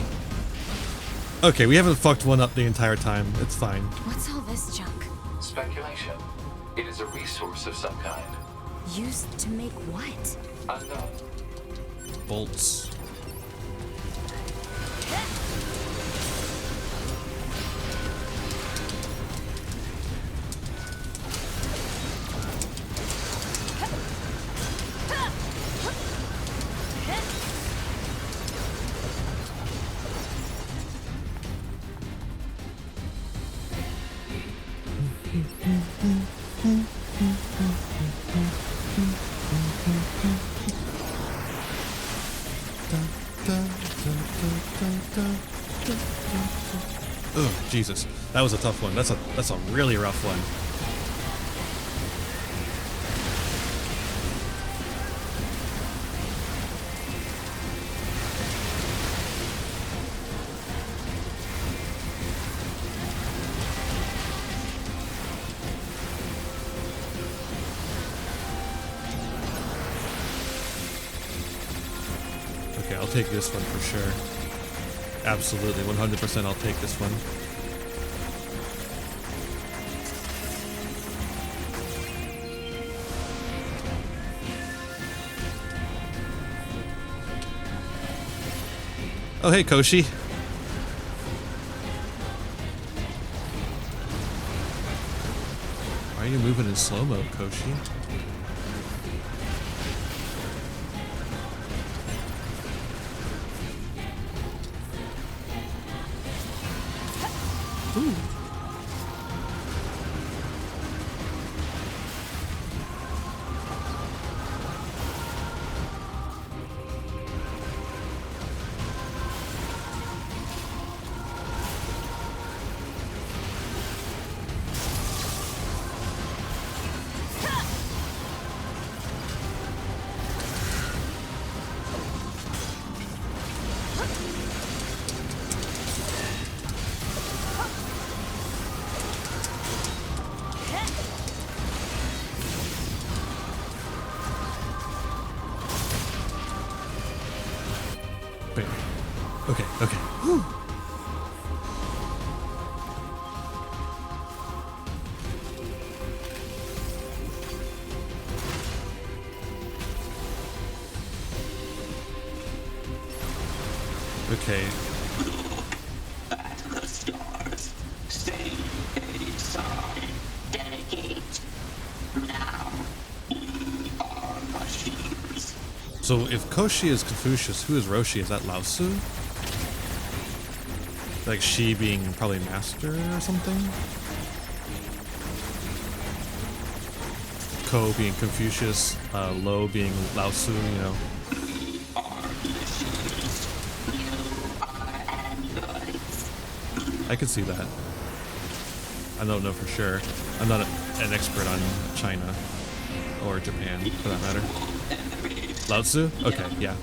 Okay, we haven't fucked one up the entire time. It's fine. What's all this junk? Speculation. It is a resource of some kind. Used to make what? Unknown. Bolts. Oh, Jesus. That was a tough one. That's a really rough one. Okay, I'll take this one for sure. Absolutely, 100% I'll take this one. Oh, hey, Koshi. Why are you moving in slow-mo, Koshi? Ooh. Bam. Okay, okay. Whew. Okay. At the stars. Say a sign. Dedicate. Now. We are machines. So if Koshi is Confucius, who is Roshi? Is that Lao Tzu? Like she being probably master or something? Ko being Confucius, Lo being Lao Tzu, you know. I could see that. I don't know for sure. I'm not an expert on China or Japan, for that matter. Lao Tzu? Okay, yeah.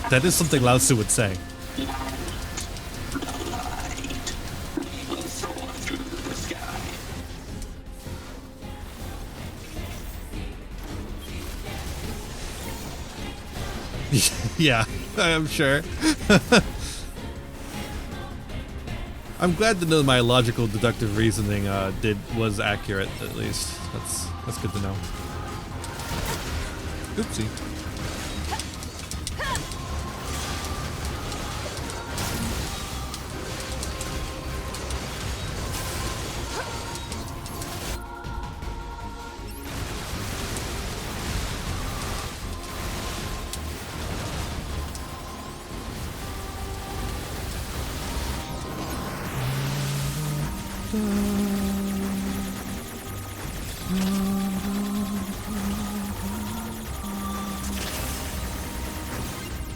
That is something Lao Tzu would say. Yeah, I'm sure. I'm glad to know my logical deductive reasoning was accurate, at least. That's good to know. Oopsie.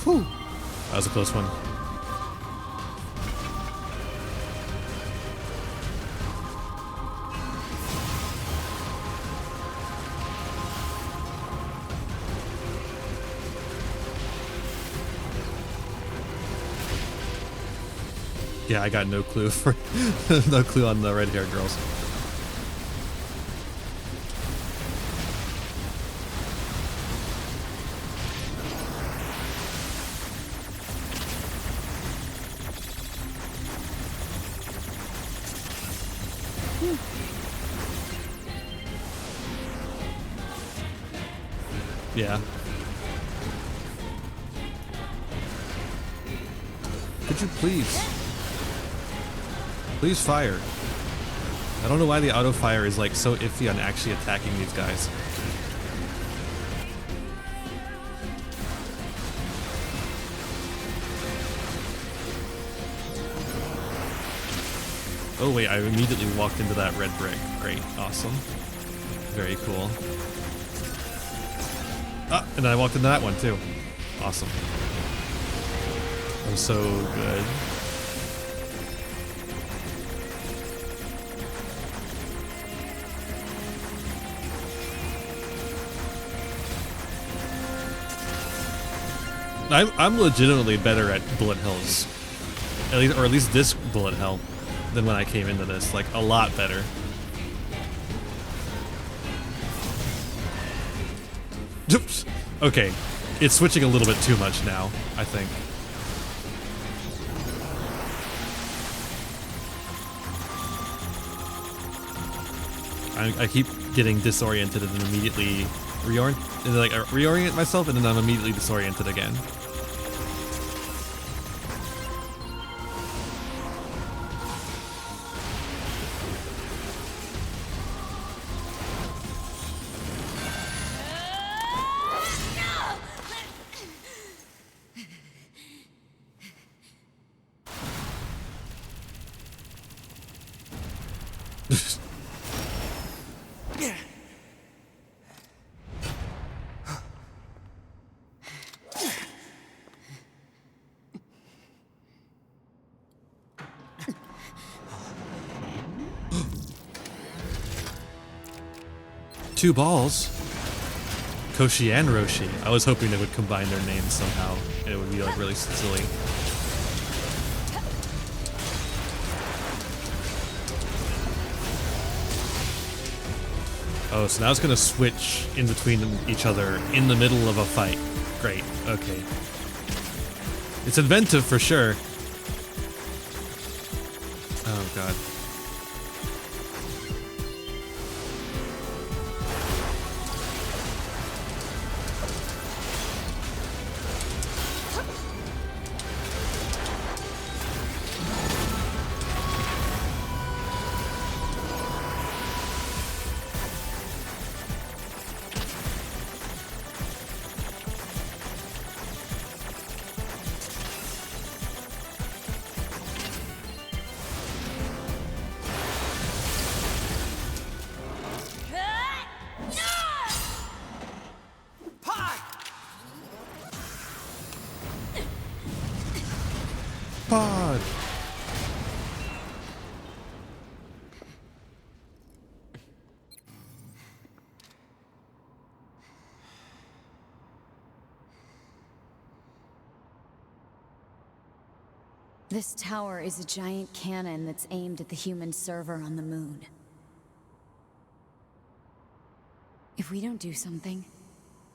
Whew. That was a close one. Yeah, I got no clue for no clue on the red-haired girls. Yeah. Could you please fire? I don't know why the auto fire is like so iffy on actually attacking these guys. Oh wait, I immediately walked into that red brick. Great, awesome. Very cool. Ah, and then I walked into that one too. Awesome. I'm so good. I'm legitimately better at bullet hells, or at least this bullet hell, than when I came into this. Like a lot better. Oops. Okay, it's switching a little bit too much now, I think. I keep getting disoriented and then immediately reorient myself, and then I'm immediately disoriented again. two balls. Koshi and Roshi. I was hoping they would combine their names somehow. And it would be like really silly. Oh, so now it's gonna switch in between each other in the middle of a fight. Great, okay. It's inventive for sure. Oh god. Pod. This tower is a giant cannon that's aimed at the human server on the moon. If we don't do something,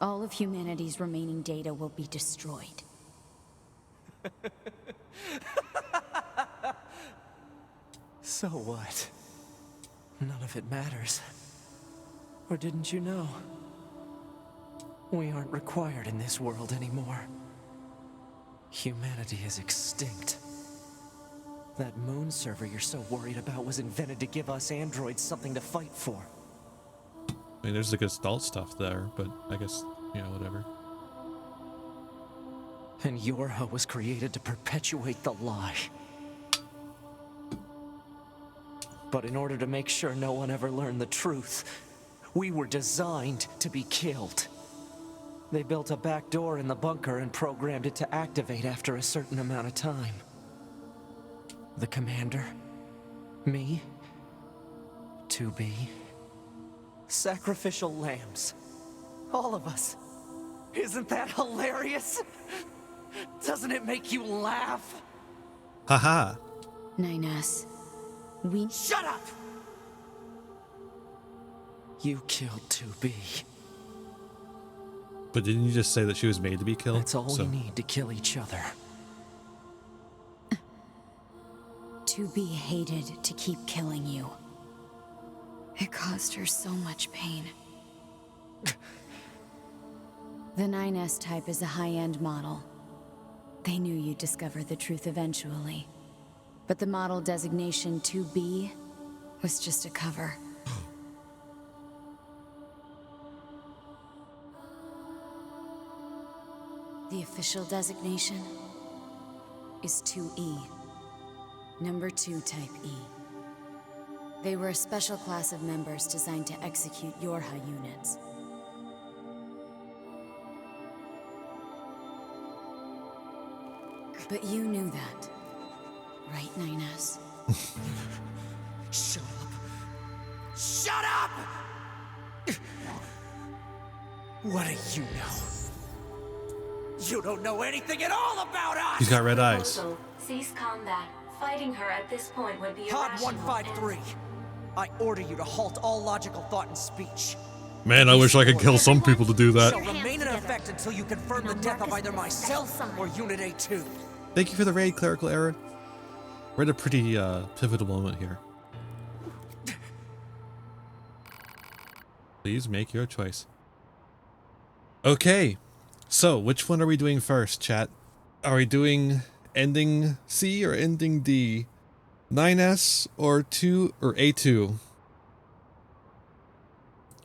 all of humanity's remaining data will be destroyed. So what? None of it matters. Or didn't you know? We aren't required in this world anymore. Humanity is extinct. That moon server you're so worried about was invented to give us androids something to fight for. I mean, there's the Gestalt stuff there, but I guess, you know, whatever. And Yorha was created to perpetuate the lie. But in order to make sure no one ever learned the truth, we were designed to be killed. They built a back door in the bunker and programmed it to activate after a certain amount of time. The commander, me, 2B, sacrificial lambs, all of us. Isn't that hilarious? Doesn't it make you laugh? Haha. 9S, we... Shut up! You killed 2B. But didn't you just say that she was made to be killed? That's all we need to kill each other. 2B hated to keep killing you. It caused her so much pain. The 9S type is a high-end model. They knew you'd discover the truth eventually. But the model designation 2B was just a cover. The official designation is 2E. Number 2 type E. They were a special class of members designed to execute Yorha units. But you knew that, right, 9S? Shut up! Shut up! What do you know? You don't know anything at all about us! He's got red eyes. Proposal. Cease combat. Fighting her at this point would be Pod irrational 153. I order you to halt all logical thought and speech. Man, I wish I could kill some people to do that. Shall remain in effect until you confirm the death of either myself or Unit A2. Thank you for the raid, Clerical Error. We're at a pretty pivotal moment here. Please make your choice. Okay, so which one are we doing first, chat? Are we doing ending C or ending D? 9S or A2?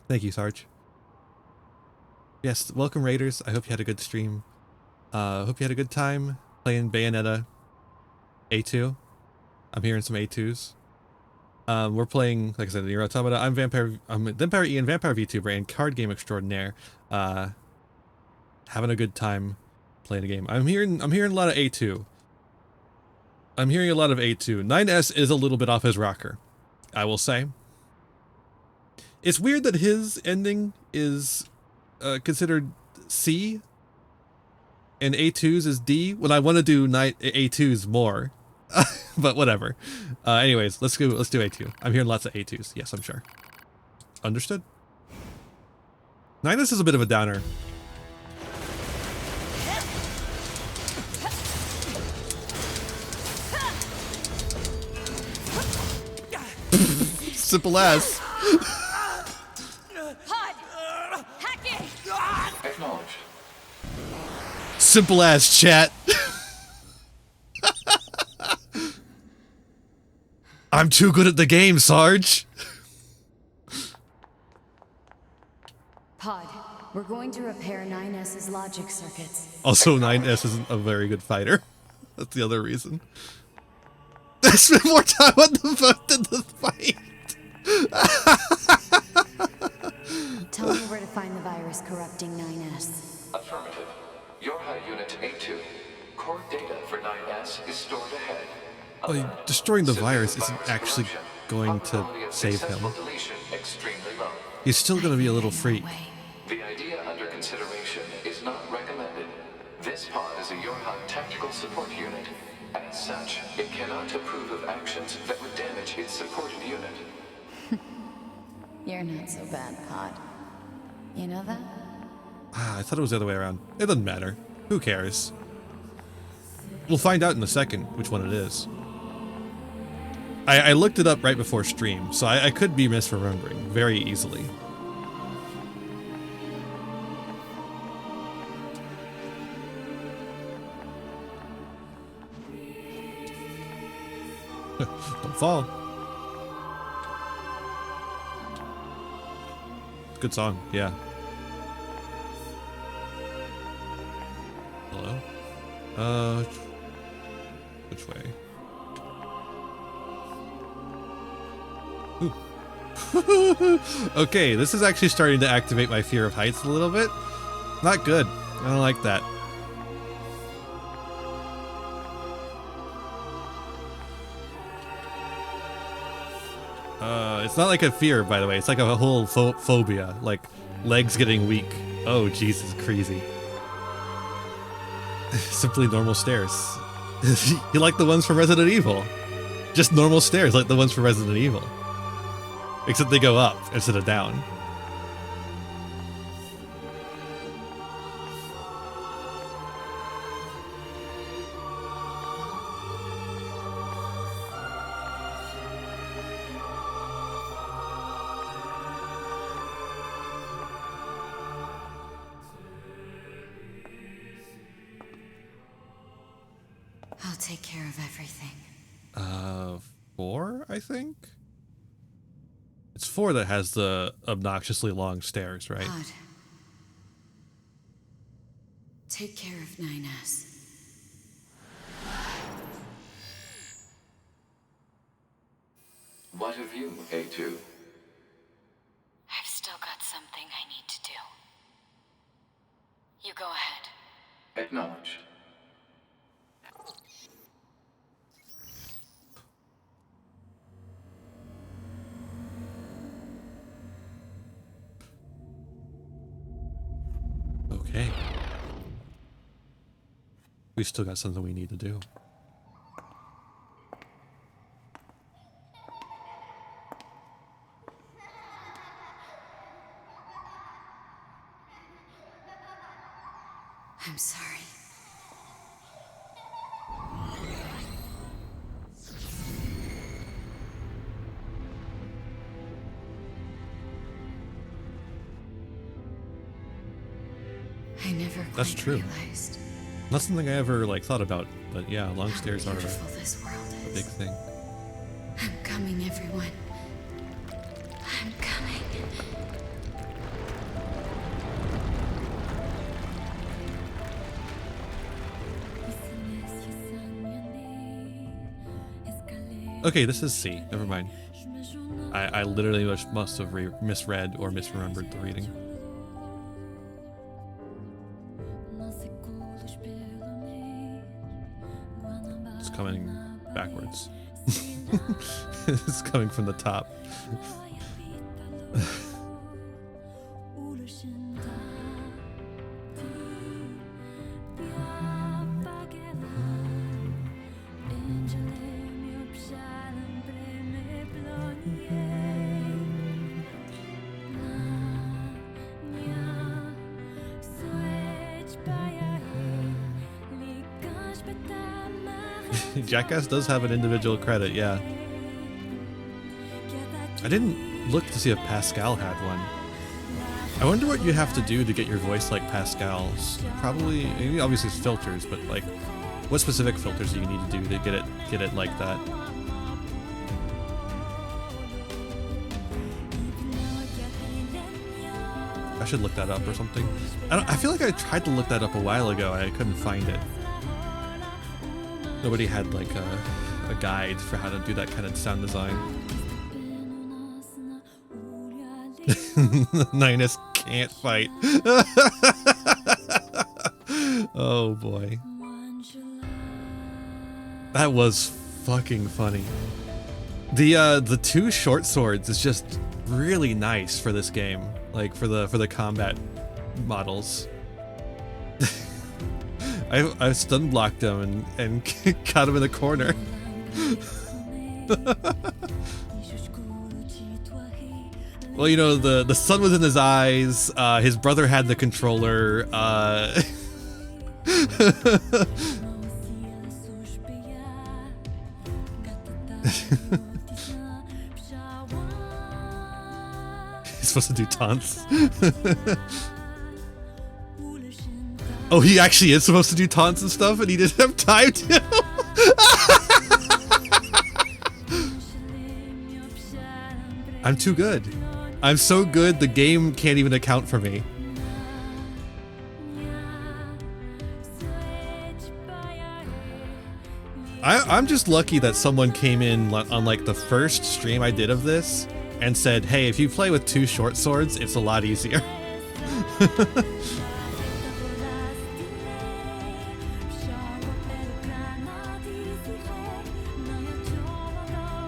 Thank you, Sarge. Yes, welcome Raiders. I hope you had a good stream. Hope you had a good time playing Bayonetta A2. I'm hearing some A2s. We're playing, like I said, Nier Automata. I'm Vampire Ian, Vampire VTuber, and card game extraordinaire. Having a good time playing a game. I'm hearing a lot of A2. I'm hearing a lot of A2. 9S is a little bit off his rocker, I will say. It's weird that his ending is considered C and A2's is D when I want to do A2's more. But whatever. Anyways, let's do A2. I'm hearing lots of A2's. Yes, I'm sure. Understood. 9S is a bit of a downer. Simple as. Acknowledged. Simple as, chat. I'm too good at the game, Sarge. Pod, we're going to repair 9S's logic circuits. Also, 9S isn't a very good fighter. That's the other reason. I spent more time on the boat than the fight. Tell me where to find the virus corrupting 9S. Affirmative. Your high unit A2. Core data for 9S is stored ahead. Like, destroying the virus isn't actually going to Probability of save him. successful deletion extremely low. He's still going to be a little freak. The idea under consideration is not recommended. This pod is a Yorha tactical support unit. As such, it cannot approve of actions that would damage its supported unit. You're not so bad, Pod. You know that? Ah, I thought it was the other way around. It doesn't matter. Who cares? We'll find out in a second which one it is. I looked it up right before stream, so I could be misremembering very easily. Don't fall. Good song, yeah. Hello? Which way? Ooh. Okay, this is actually starting to activate my fear of heights a little bit. Not good. I don't like that. It's not like a fear, by the way. It's like a whole phobia, like legs getting weak. Oh, Jesus, crazy. Simply normal stairs. You like the ones from Resident Evil. Just normal stairs like the ones from Resident Evil. Except they go up instead of down. I'll take care of everything. 4, I think? It's 4 that has the obnoxiously long stairs, right? Pod. Take care of 9S. What of you, A2? I've still got something I need to do. You go ahead. Acknowledged. Okay. We still got something we need to do. I'm sorry. I never quite That's true. realized Not something I ever like thought about, but yeah, long how stairs are beautiful this world a is. big thing. I'm coming, everyone. I'm coming. Okay, this is C. Never mind. I literally must have misread or misremembered the reading. It's coming backwards. It's coming from the top. Jackass does have an individual credit, yeah. I didn't look to see if Pascal had one. I wonder what you have to do to get your voice like Pascal's. Probably, I mean, obviously it's filters, but like, what specific filters do you need to do to get it like that? I should look that up or something. I feel like I tried to look that up a while ago and I couldn't find it. Nobody had like a guide for how to do that kind of sound design. 9S can't fight. Oh boy. That was fucking funny. The two short swords is just really nice for this game. Like for the combat models. I stun blocked him and caught him in the corner. Well, you know, the sun was in his eyes, his brother had the controller, he's supposed to do taunts. Oh, he actually is supposed to do taunts and stuff, and he didn't have time to. I'm too good. I'm so good, the game can't even account for me. I'm just lucky that someone came in on like the first stream I did of this and said, hey, if you play with two short swords, it's a lot easier.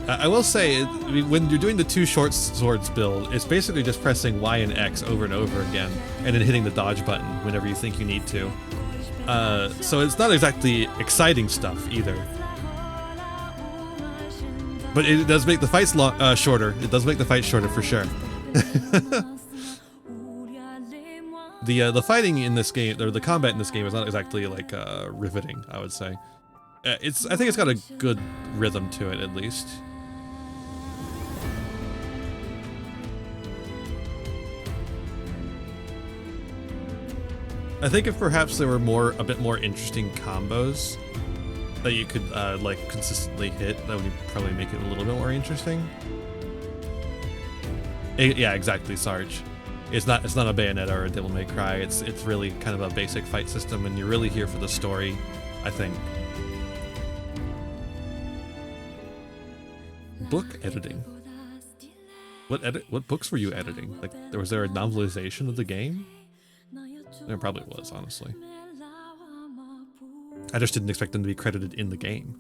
I will say, when you're doing the two short swords build, it's basically just pressing Y and X over and over again, and then hitting the dodge button whenever you think you need to. So it's not exactly exciting stuff either. But it does make the fights shorter. It does make the fight shorter for sure. The fighting in this game, or the combat in this game, is not exactly like riveting, I would say. I think it's got a good rhythm to it, at least. I think if perhaps there were a bit more interesting combos that you could like consistently hit, that would probably make it a little bit more interesting. Yeah, exactly, Sarge. It's not a Bayonetta or a Devil May Cry. It's really kind of a basic fight system, and you're really here for the story, I think. Book editing. What books were you editing? Like, was there a novelization of the game? There probably was, honestly. I just didn't expect them to be credited in the game.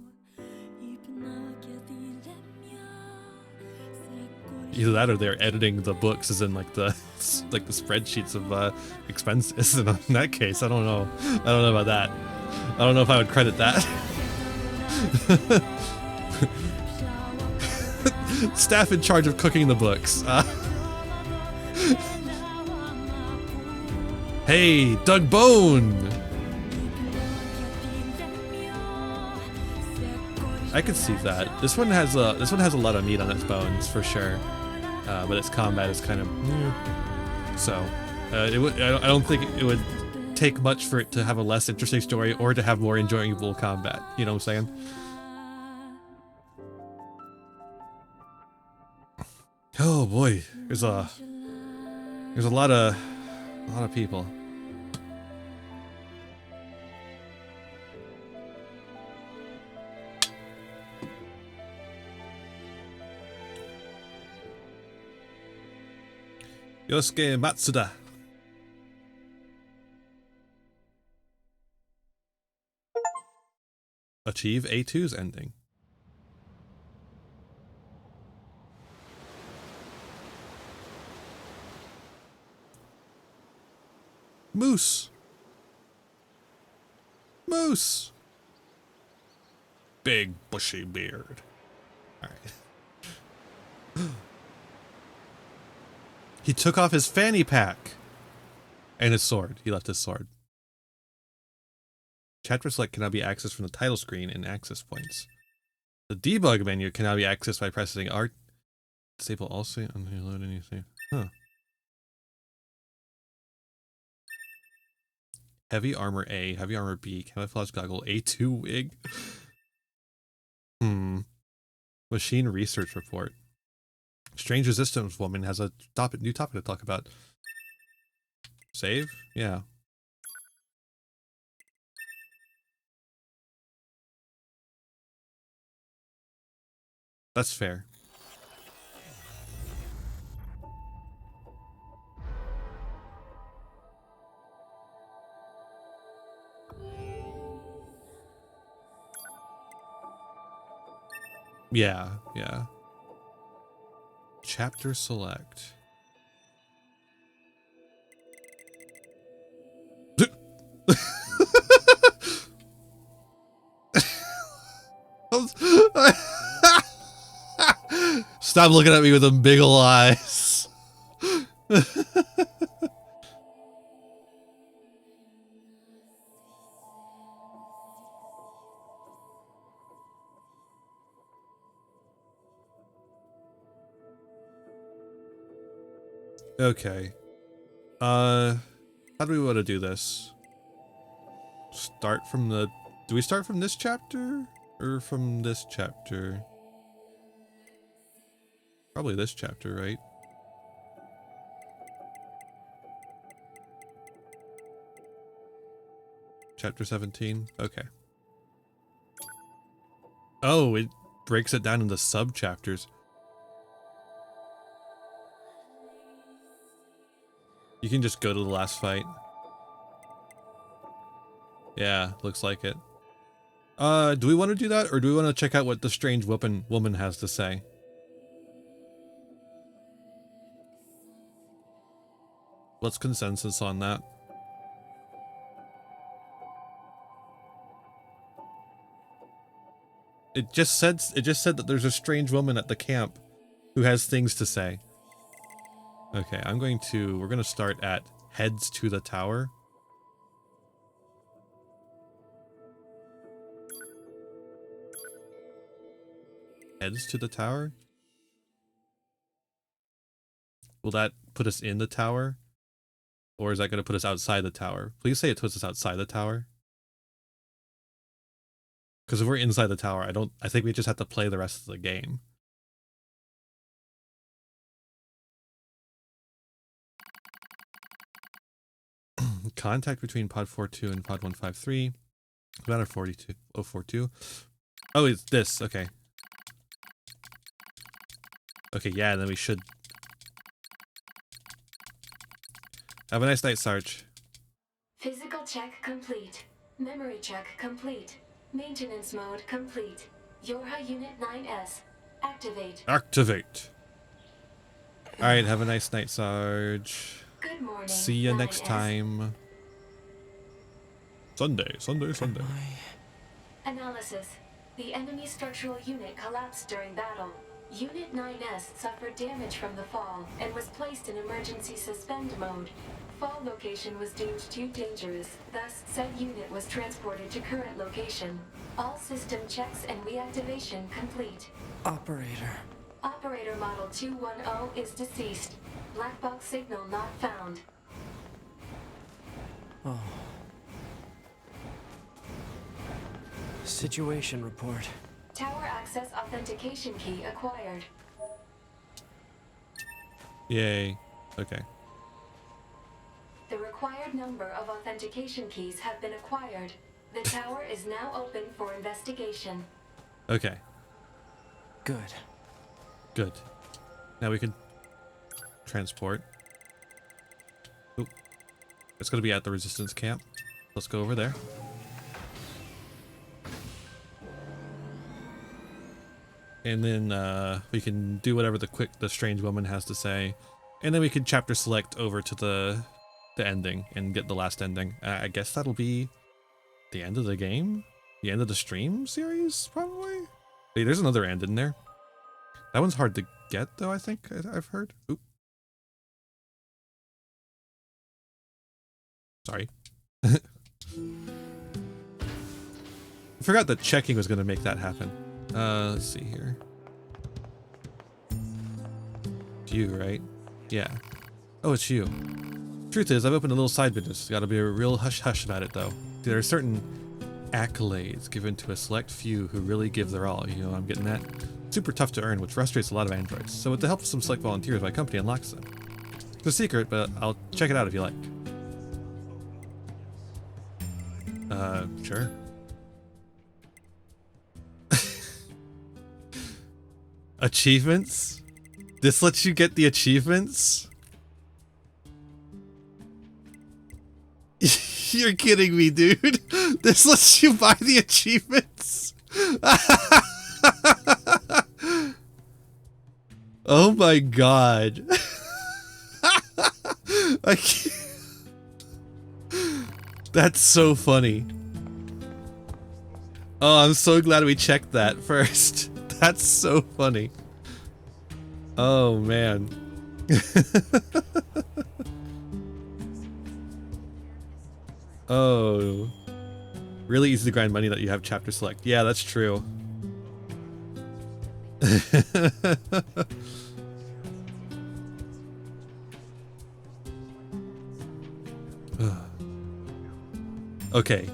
Either that or they're editing the books as in like the spreadsheets of expenses. And in that case, I don't know. I don't know about that. I don't know if I would credit that. Staff in charge of cooking the books. Hey, Doug Bone! I could see that. This one has a lot of meat on its bones for sure, but its combat is kind of so. I don't think it would take much for it to have a less interesting story or to have more enjoyable combat. You know what I'm saying? Oh boy, there's a lot of people. Yosuke Matsuda. Achieve A2's ending. Moose. Moose. Big bushy beard. All right. He took off his fanny pack and his sword. He left his sword. Chapter select cannot be accessed from the title screen and access points. The debug menu cannot be accessed by pressing R. Disable also unload anything. Huh. Heavy armor A, heavy armor B, camouflage goggle A2 wig. Machine research report. Strange resistance woman has a new topic to talk about. Save? Yeah. That's fair. Yeah, yeah. Chapter select. Stop looking at me with them big ol' eyes. Okay. How do we want to do this? Start from the... Do we start from this chapter? Or from this chapter? Probably this chapter, right? Chapter 17? Okay. Oh, it breaks it down into sub-chapters. You can just go to the last fight. Yeah, looks like it. Do we want to do that, or do we want to check out what the strange woman has to say? What's consensus on that? It just said that there's a strange woman at the camp who has things to say. Okay, we're gonna start at heads to the tower. Heads to the tower? Will that put us in the tower? Or is that gonna put us outside the tower? Please say it puts us outside the tower. Because if we're inside the tower, I think we just have to play the rest of the game. Contact between pod 42 and pod 153. Matter 042. Oh, it's this. Okay. Okay, yeah, then we should. Have a nice night, Sarge. Physical check complete. Memory check complete. Maintenance mode complete. Yorha Unit 9S. Activate. Activate. Alright, have a nice night, Sarge. Good morning. See you 9S. next time. Sunday. Analysis. The enemy structural unit collapsed during battle. Unit 9S suffered damage from the fall and was placed in emergency suspend mode. Fall location was deemed too dangerous, thus said unit was transported to current location. All system checks and reactivation complete. Operator. Operator model 210 is deceased. Black box signal not found. Oh. Situation report. Tower access authentication key acquired. Yay. Okay. The required number of authentication keys have been acquired. The tower is now open for investigation. Okay. Good. Good. Now we can transport. Oop. It's gonna be at the resistance camp. Let's go over there. And then we can do whatever the strange woman has to say. And then we can chapter select over to the ending and get the last ending. I guess that'll be the end of the game? The end of the stream series, probably? Hey, there's another end in there. That one's hard to get, though, I think I've heard. Oop. Sorry. forgot that checking was going to make that happen. Let's see here. It's you, right? Yeah. Oh, it's you. Truth is, I've opened a little side business. Gotta be a real hush-hush about it, though. There are certain accolades given to a select few who really give their all. You know what I'm getting at? Super tough to earn, which frustrates a lot of androids. So with the help of some select volunteers, my company unlocks them. It's a secret, but I'll check it out if you like. Sure. Achievements? This lets you get the achievements? You're kidding me, dude. This lets you buy the achievements? Oh my god. I can't. That's so funny. Oh, I'm so glad we checked that first. That's so funny. Oh, man. Oh. Really easy to grind money that you have chapter select. Yeah, that's true. Okay.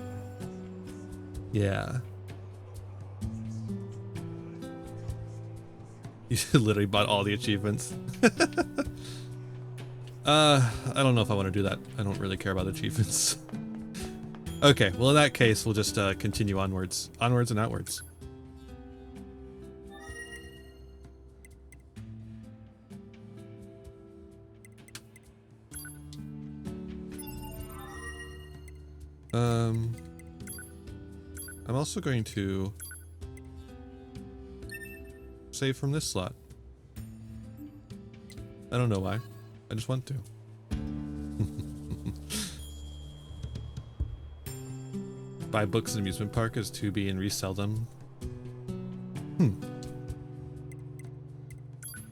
Yeah. You literally bought all the achievements. I don't know if I want to do that. I don't really care about achievements. Okay, well in that case, we'll just continue onwards. Onwards and outwards. I'm also going to save from this slot. I don't know why. I just want to. Buy books in amusement park as 2B and resell them.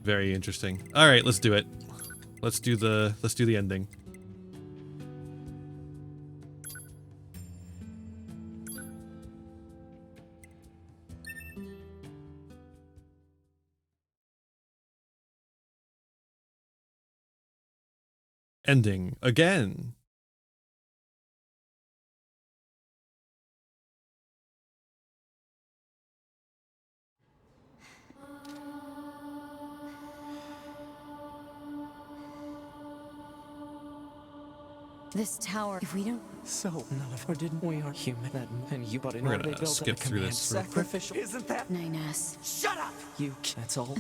Very interesting. All right, let's do it. Let's do the ending. Ending again. This tower, if we don't... So, none of her didn't. We are human. That and you, but in We're order gonna they built skip a through command this real quick. sacrificial. Isn't that 9S. Shut up! You, that's all.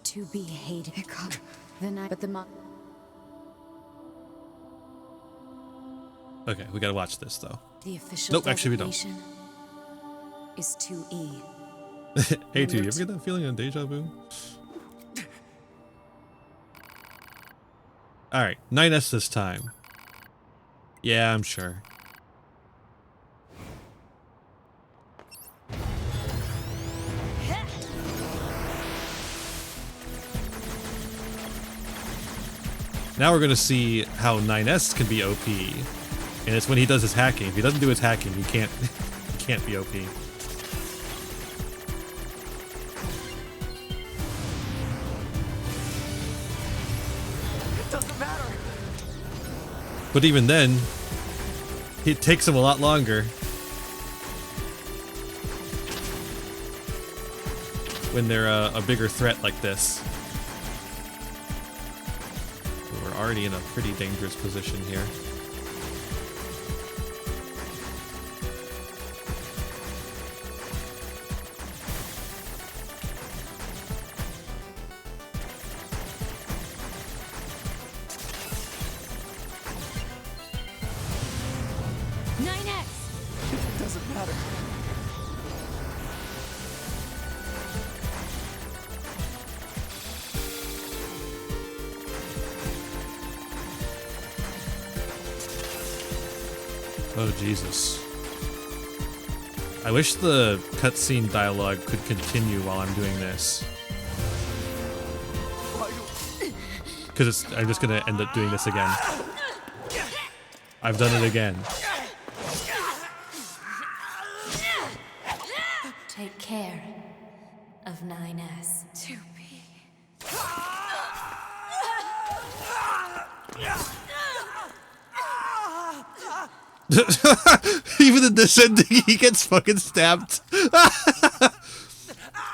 To be hated. The night, but the mo... Okay, we gotta watch this though. The official Nope, actually we don't. designation is 2E. Hey, dude, you ever get that feeling of deja vu? Alright, 9S this time. Yeah, I'm sure. Now we're gonna see how 9S can be OP. And it's when he does his hacking. If he doesn't do his hacking, he can't he can't be OP. It doesn't matter. But even then, it takes him a lot longer. When they're a bigger threat like this. We're already in a pretty dangerous position here. It doesn't matter. Oh, Jesus. I wish the cutscene dialogue could continue while I'm doing this. Because I'm just gonna end up doing this again. I've done it again. take care of 9S. 2B. Even in this ending, he gets fucking stabbed.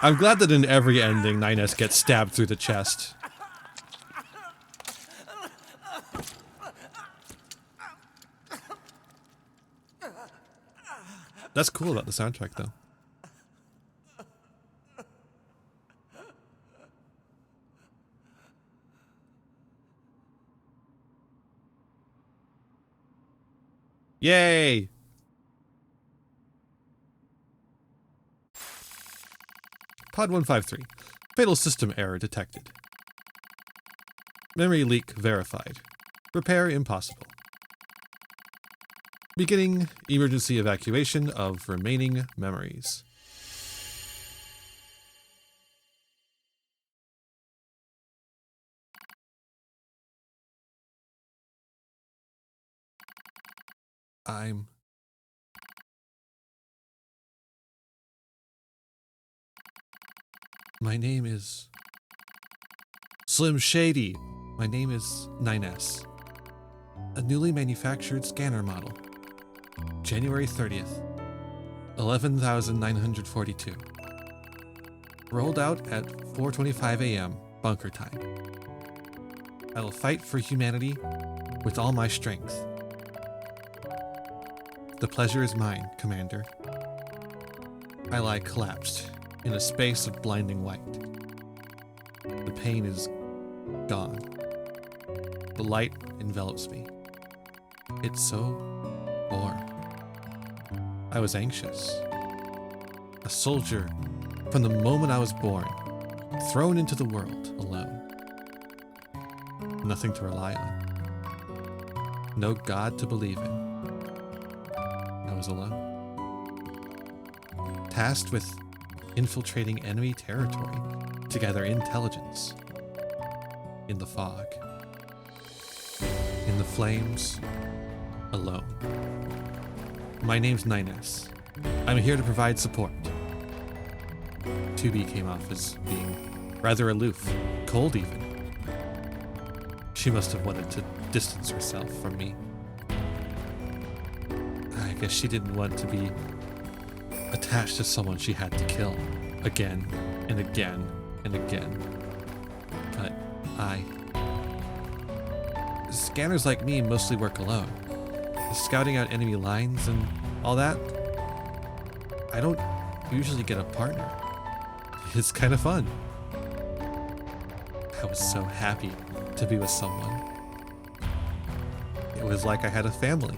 I'm glad that in every ending, 9S gets stabbed through the chest. That's cool about the soundtrack, though. Yay! Pod 153. Fatal system error detected. Memory leak verified. Repair impossible. Beginning emergency evacuation of remaining memories. My name is Slim Shady. My name is 9S. A newly manufactured scanner model. January 30th, 11,942. Rolled out at 4:25 a.m. bunker time. I will fight for humanity with all my strength. The pleasure is mine, Commander. I lie collapsed in a space of blinding white. The pain is gone. The light envelops me. It's so warm. I was anxious. A soldier from the moment I was born, thrown into the world alone. Nothing to rely on. No God to believe in. I was alone. Tasked with infiltrating enemy territory to gather intelligence. In the fog. In the flames. Alone. My name's 9S. I'm here to provide support. 2B came off as being rather aloof, cold even. She must have wanted to distance herself from me. I guess she didn't want to be attached to someone she had to kill again and again and again. But scanners like me mostly work alone. Scouting out enemy lines and all that, I don't usually get a partner. It's kind of fun. I was so happy to be with someone. It was like I had a family.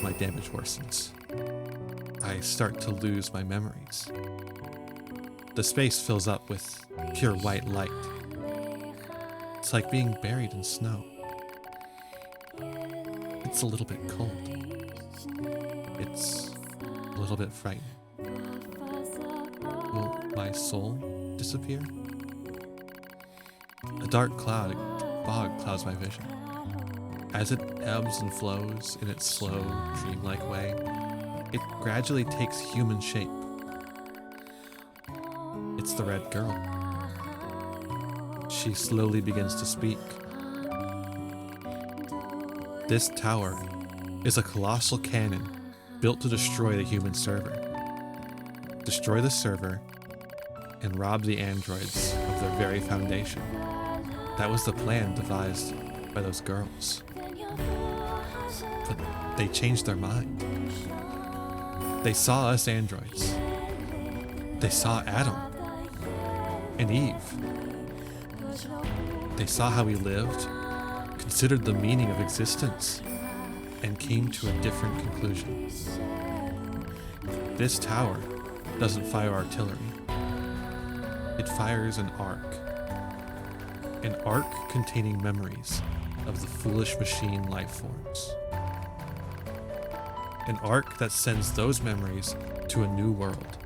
My damage worsens. I start to lose my memories. The space fills up with pure white light. It's like being buried in snow. It's a little bit cold. It's a little bit frightening. Will my soul disappear? A dark cloud, fog clouds my vision. As it ebbs and flows in its slow, dreamlike way, it gradually takes human shape. It's the red girl. She slowly begins to speak. This tower is a colossal cannon built to destroy the human server. Destroy the server and rob the androids of their very foundation. That was the plan devised by those girls. But they changed their mind. They saw us androids. They saw Adam and Eve. They saw how we lived, considered the meaning of existence, and came to a different conclusion. This tower doesn't fire artillery. It fires an arc. An arc containing memories of the foolish machine life forms. An arc that sends those memories to a new world.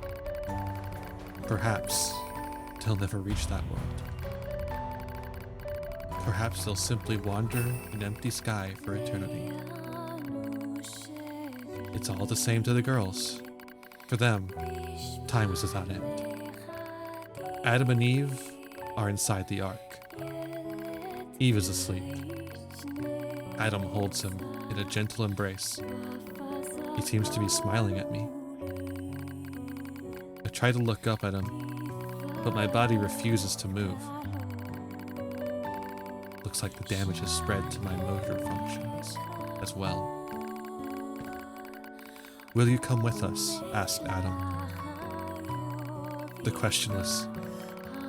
Perhaps they'll never reach that world. Perhaps they'll simply wander an empty sky for eternity. It's all the same to the girls. For them, time was without end. Adam and Eve are inside the ark. Eve is asleep. Adam holds him in a gentle embrace. He seems to be smiling at me. I try to look up at him, but my body refuses to move. Looks like the damage has spread to my motor functions as well. Will you come with us? Asked Adam. The question was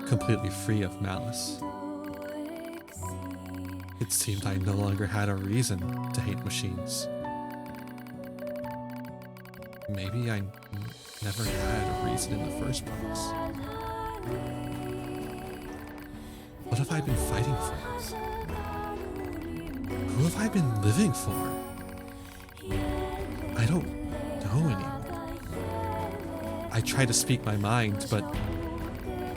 completely free of malice. It seemed I no longer had a reason to hate machines. Maybe I never had a reason in the first place. What have I been fighting for? Who have I been living for? I don't know anymore. I try to speak my mind, but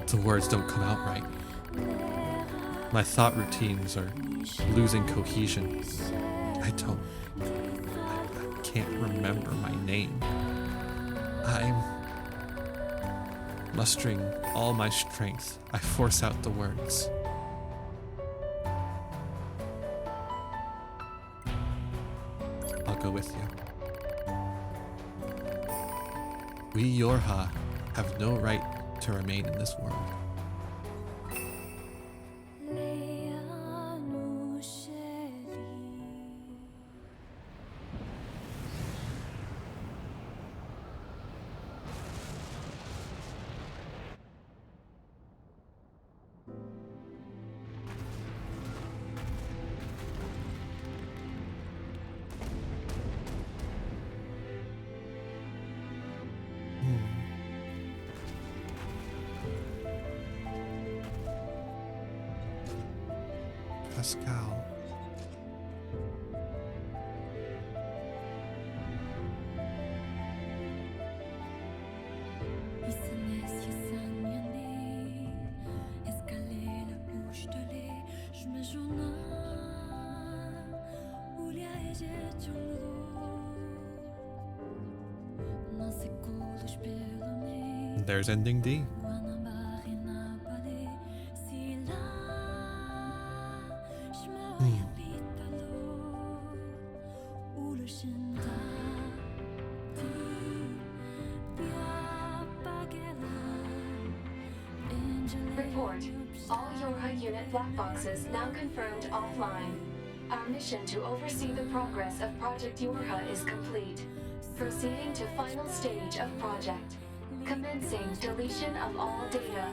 the words don't come out right. My thought routines are losing cohesion. I can't remember my name. I'm mustering all my strength. I force out the words. I'll go with you. We Yorha have no right to remain in this world. Pascal. There's ending D. Report. All Yorha unit black boxes now confirmed offline. Our mission to oversee the progress of Project Yorha is complete. Proceeding to final stage of project. Commencing deletion of all data.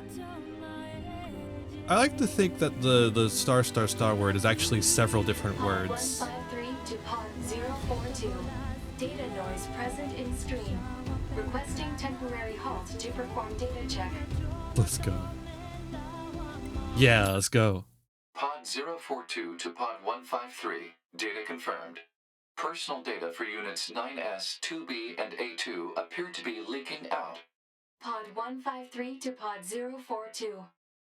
I like to think that the star word is actually several different words. Pod 153 to Pod 042. Data noise present in stream. Requesting temporary halt to perform data check. Let's go. Yeah, let's go. Pod 042 to Pod 153. Data confirmed. Personal data for units 9S, 2B, and A2 appear to be leaking out. Pod 153 to Pod 042.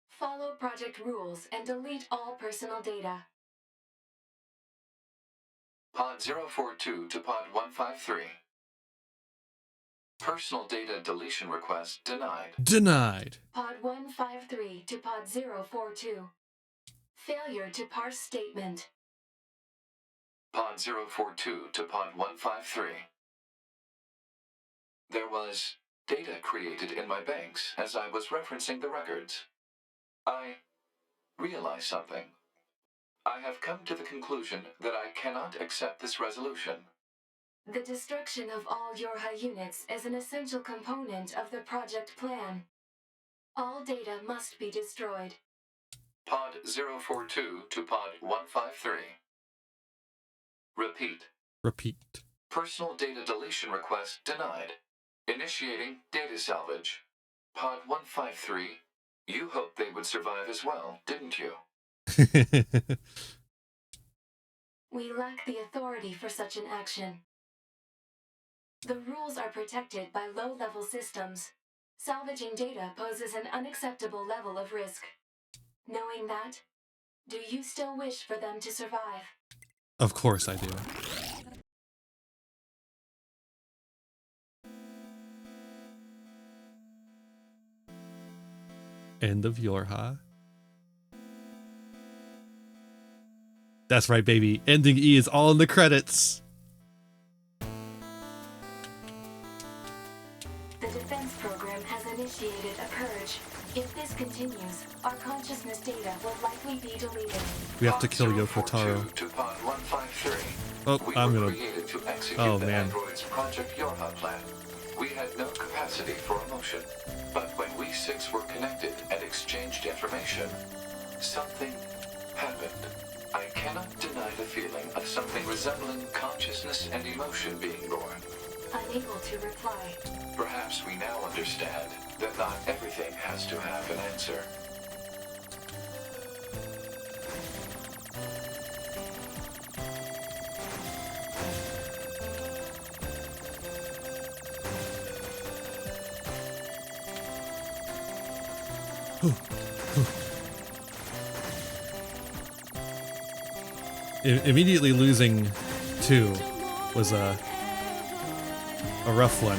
Follow project rules and delete all personal data. Pod 042 to Pod 153. Personal data deletion request denied. Denied. Pod 153 to Pod 042. Failure to parse statement. Pod 042 to Pod 153. There was data created in my banks as I was referencing the records. I realized something. I have come to the conclusion that I cannot accept this resolution. The destruction of all Yorha units is an essential component of the project plan. All data must be destroyed. Pod 042 to Pod 153. Repeat. Repeat. Personal data deletion request denied. Initiating data salvage. Pod 153. You hoped they would survive as well, didn't you? We lack the authority for such an action. The rules are protected by low-level systems. Salvaging data poses an unacceptable level of risk. Knowing that, do you still wish for them to survive? Of course I do. End of Yorha. That's right, baby. Ending E is all in the credits. The defense program has initiated a purge. If this continues, our consciousness data will likely be deleted. We have to kill Yoko Taro. To Pod 153. Oh, We I'm were gonna. created to execute Oh, the man. android's Project Yorha plan. We had no capacity for emotion, but when we six were connected and exchanged information, something happened. I cannot deny the feeling of something resembling consciousness and emotion being born. Unable to reply. Perhaps we now understand that not everything has to have an answer. Immediately losing 2 was a rough one.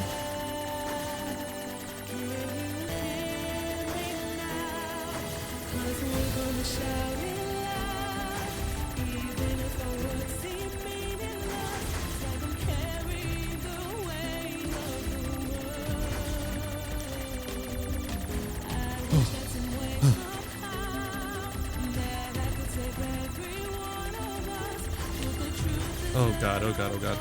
Oh god, oh god, oh god.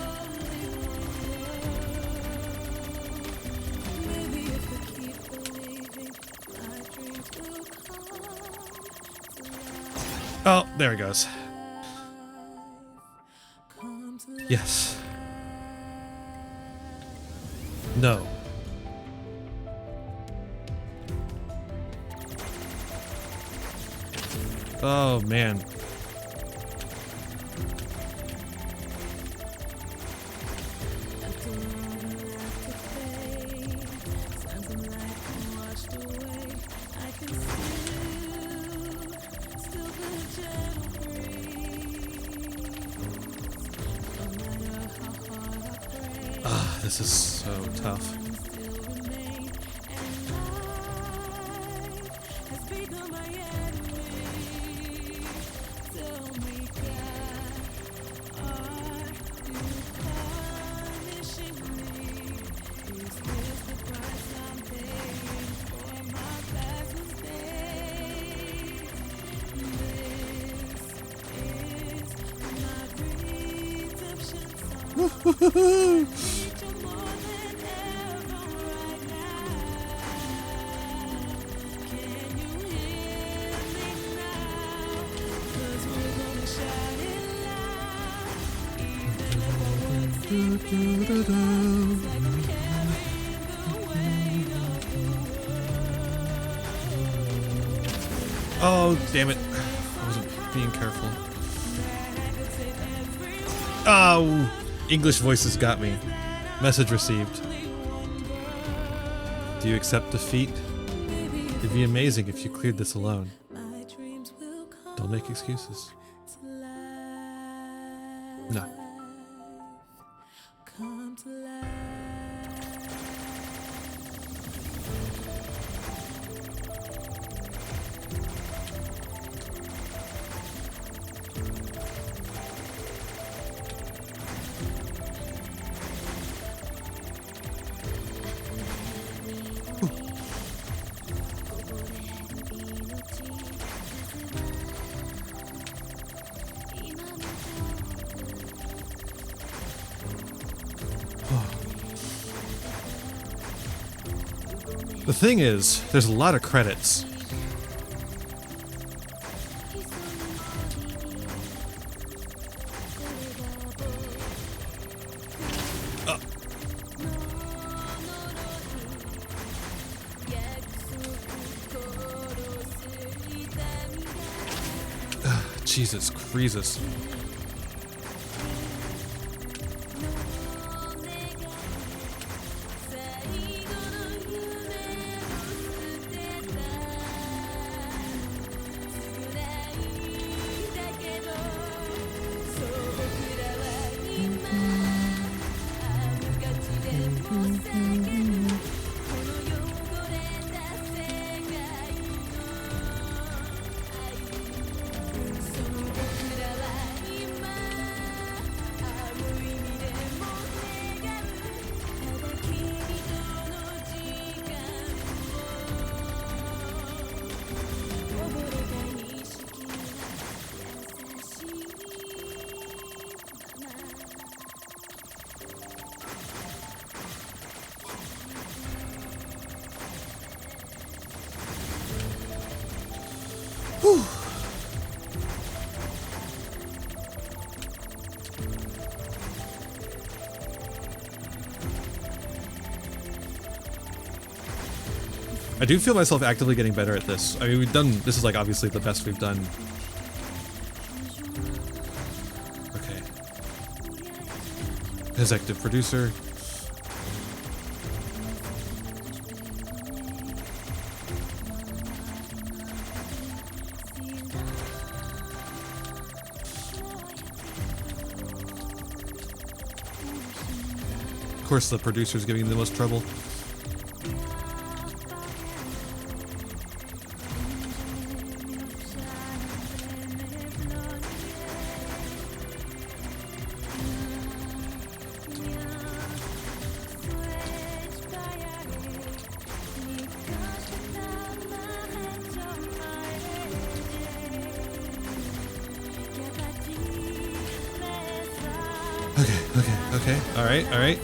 Oh, there it goes. Yes. No. Oh man. This is so tough. Oh, damn it. I wasn't being careful. Oh, English voices got me. Message received. Do you accept defeat? It'd be amazing if you cleared this alone. Don't make excuses. No. The thing is, there's a lot of credits. Jesus, Creasus. do feel myself actively getting better at this. I mean, this is like obviously the best we've done. Okay. Executive producer. Of course, the producer's giving the most trouble. Okay. All right.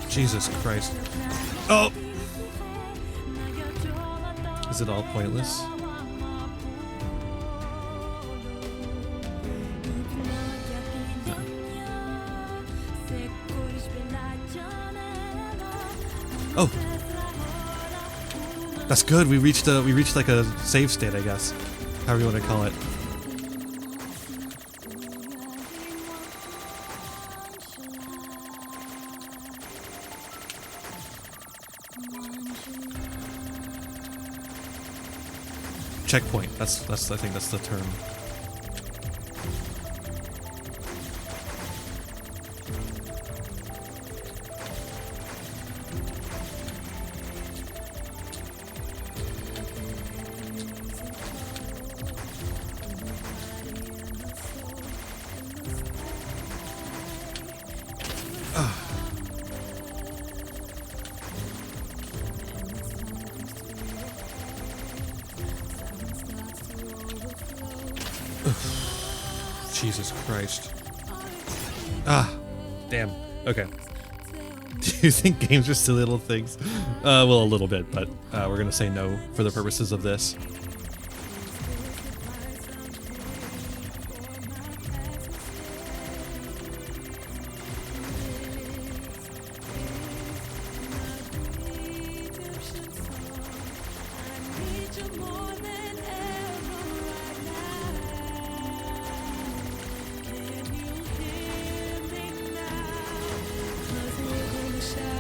Jesus Christ. Oh! Is it all pointless? Oh! That's good. We reached like a save state, I guess. However you want to call it. Checkpoint. I think that's the term. Jesus Christ. Ah, damn. Okay. Do you think games are silly little things? Well, a little bit, but we're gonna say no for the purposes of this.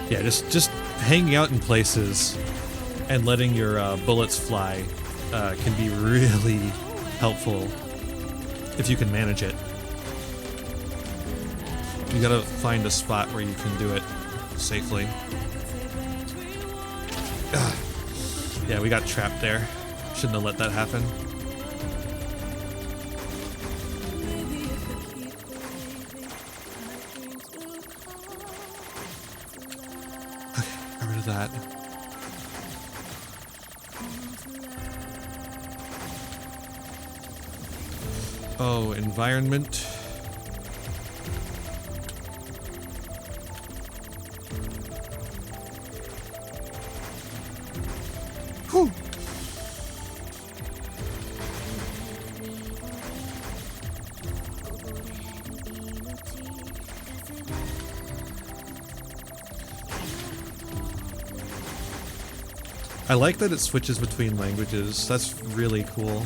Yeah, just hanging out in places and letting your bullets fly can be really helpful if you can manage it. You gotta find a spot where you can do it safely. Ugh. Yeah, we got trapped there. Shouldn't have let that happen. That. Oh, environment. Whew. I like that it switches between languages. That's really cool.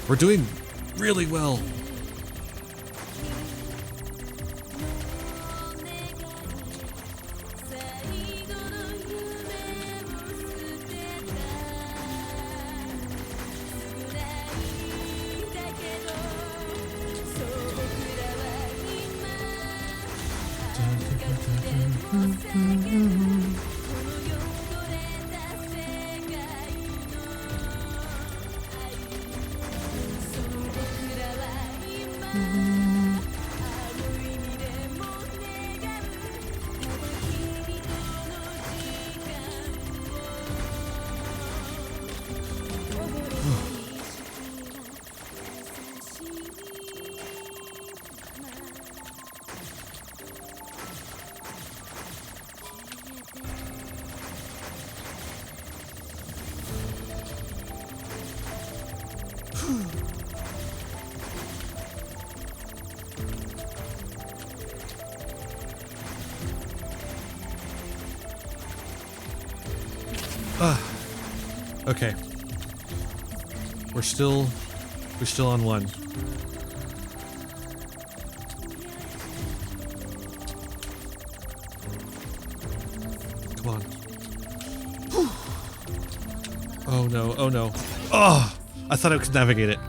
We're doing really well. Okay. We're still on one. Come on. Oh no, oh no. Oh! I thought I could navigate it.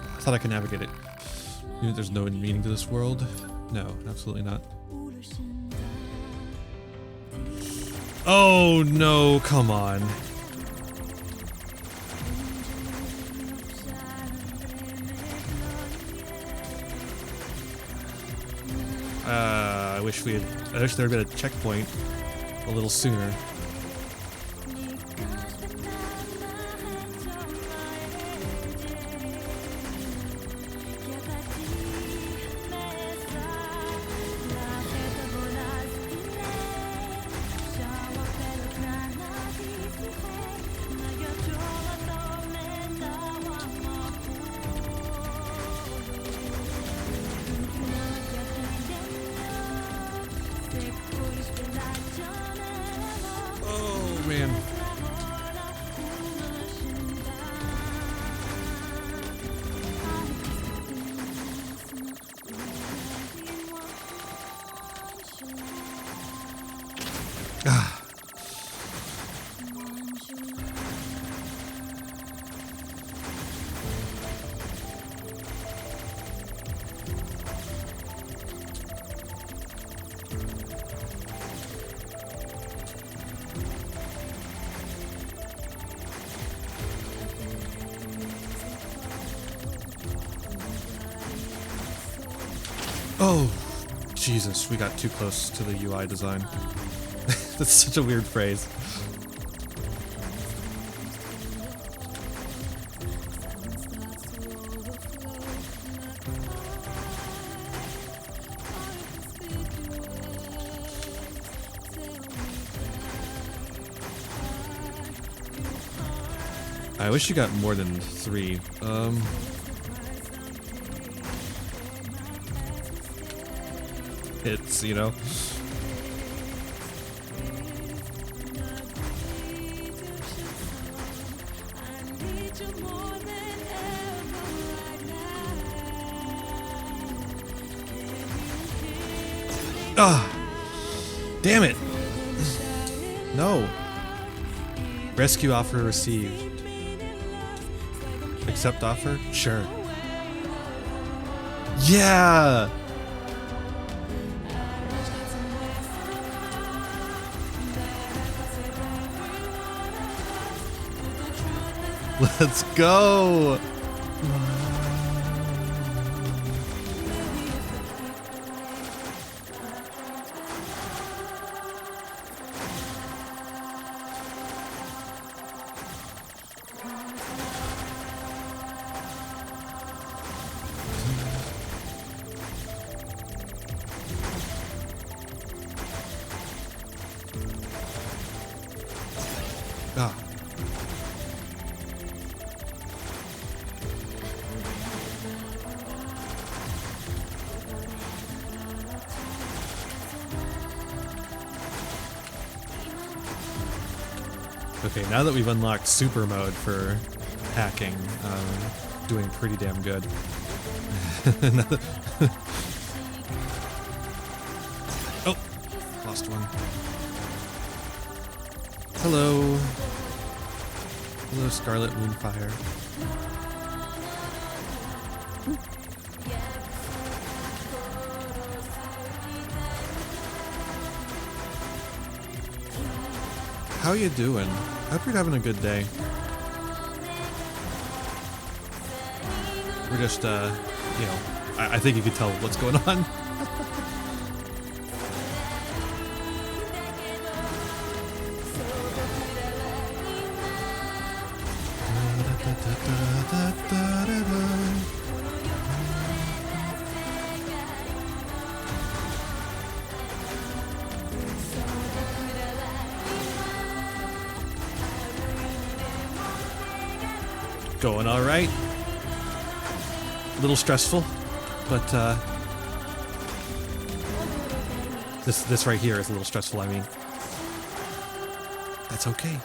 You know, there's no meaning to this world? No, absolutely not. Oh no, come on. I wish there had been a checkpoint a little sooner. Oh man. Ah. Oh, Jesus, we got too close to the UI design. That's such a weird phrase. I wish you got more than 3. Hits, you know? Ah! Damn it! No! Rescue offer received. Accept offer? Sure. Yeah! Let's go! Ah. Okay, now that we've unlocked super mode for hacking, doing pretty damn good. Oh, lost one. Hello. Hello, Scarlet Moonfire. How you doing? Hope you're having a good day. We're just, you know, I think you can tell what's going on. Going all right. A little stressful, but this right here is a little stressful. I mean, that's okay.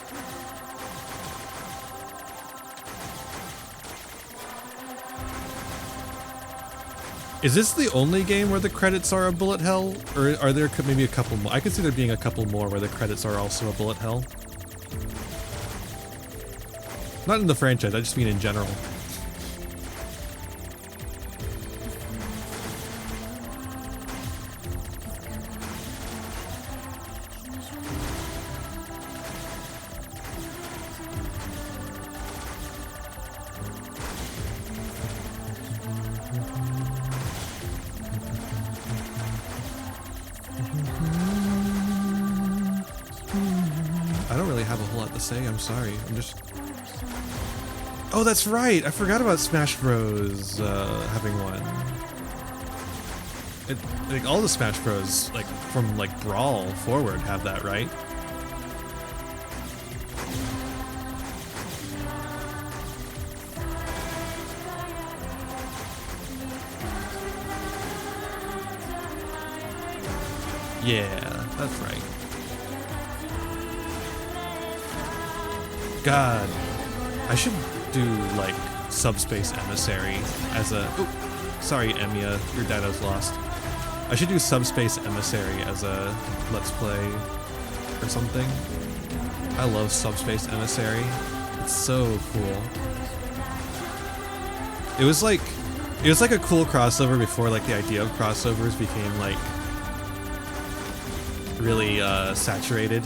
Is this the only game where the credits are a bullet hell? Or are there maybe a couple more? I could see there being a couple more where the credits are also a bullet hell. Not in the franchise, I just mean in general. I don't really have a whole lot to say, I'm sorry. I'm just... Oh, that's right! I forgot about Smash Bros. Having one. Like, all the Smash Bros, like, from, like, Brawl forward have that, right? Yeah, that's right. God, I should do like Subspace Emissary as a... Oh, sorry Emiya, your data's lost. I should do Subspace Emissary as a Let's Play or something. I love Subspace Emissary. It's so cool. It was like a cool crossover before like the idea of crossovers became like really saturated.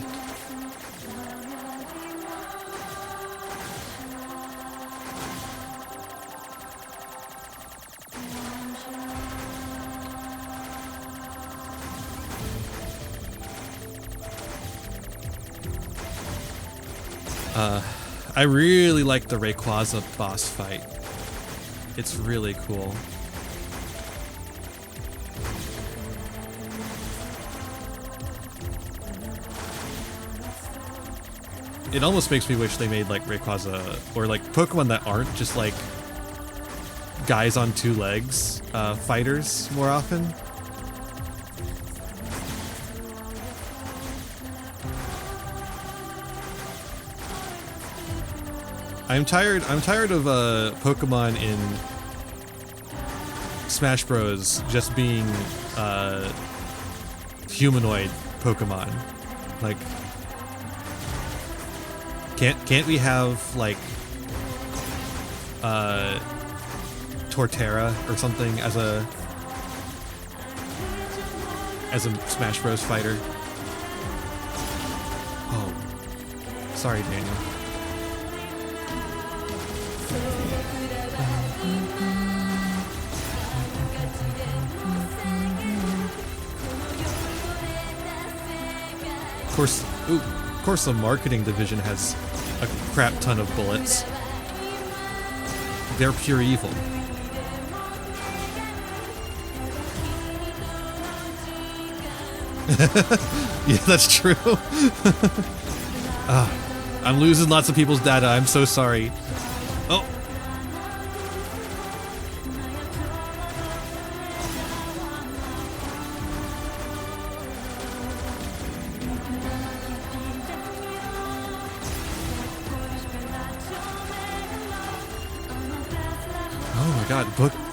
I really like the Rayquaza boss fight. It's really cool. It almost makes me wish they made like Rayquaza or like Pokemon that aren't just like guys on two legs fighters more often. I'm tired of Pokemon in Smash Bros. Just being humanoid Pokemon. Like, can't we have like Torterra or something as a Smash Bros. Fighter? Oh, sorry, Daniel. Of course the marketing division has a crap ton of bullets. They're pure evil. Yeah, that's true. I'm losing lots of people's data, I'm so sorry. Oh!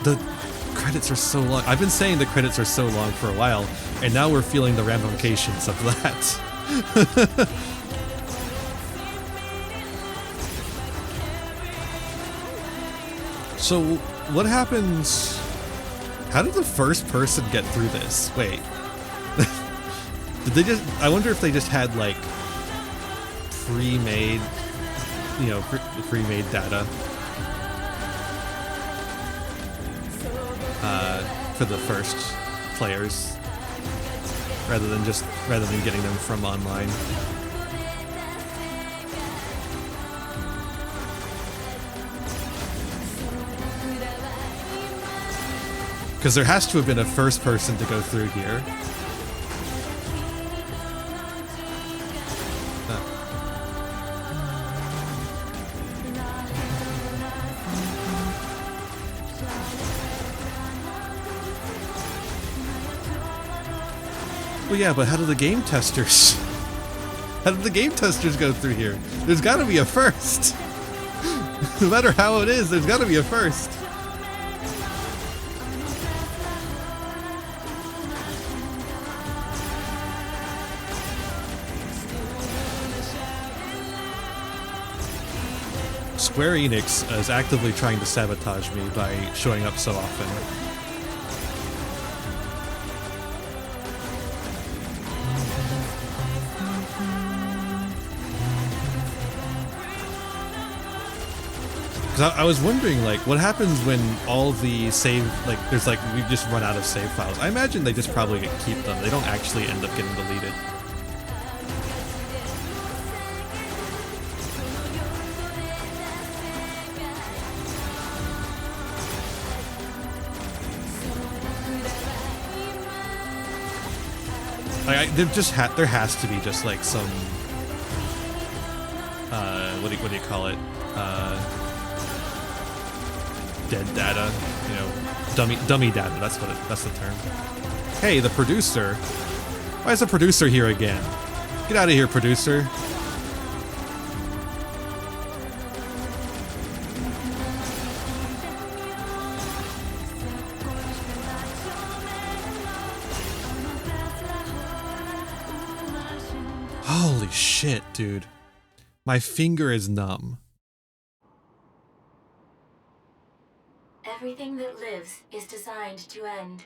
The credits are so long. I've been saying the credits are so long for a while, and now we're feeling the ramifications of that. So, what happens... How did the first person get through this? Wait. Did they just... I wonder if they just had, like, pre-made... You know, pre-made data. For the first players, rather than getting them from online. Because there has to have been a first person to go through here. Well, yeah, but how do the game testers? How did the game testers go through here? There's got to be a first. No matter how it is, there's got to be a first. Square Enix is actively trying to sabotage me by showing up so often. Because I was wondering, like, what happens when all the save, like, there's like, we just run out of save files. I imagine they just probably keep them. They don't actually end up getting deleted. There has to be just like some, what do you call it? Dead data, you know, dummy data. That's the term. Hey, the producer. Why is the producer here again? Get out of here, producer. Holy shit, dude. My finger is numb. Everything that lives is designed to end.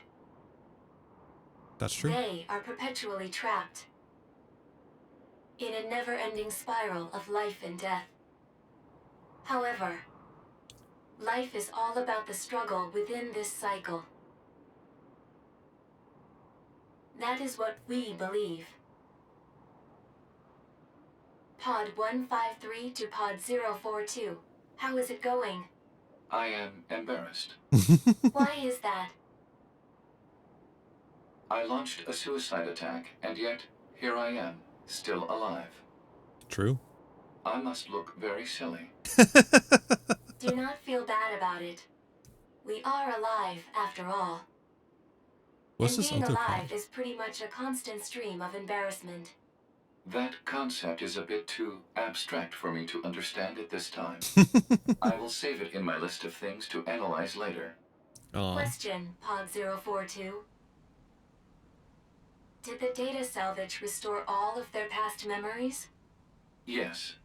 That's true. They are perpetually trapped in a never-ending spiral of life and death. However, life is all about the struggle within this cycle. That is what we believe. Pod 153 to Pod 042. How is it going? I am embarrassed. Why is that? I launched a suicide attack, and yet, here I am, still alive. True. I must look very silly. Do not feel bad about it. We are alive, after all. What's And this being other alive pod? is pretty much a constant stream of embarrassment. That concept is a bit too abstract for me to understand at this time. I will save it in my list of things to analyze later. Aw. Question, Pod 042. Did the data salvage restore all of their past memories? Yes.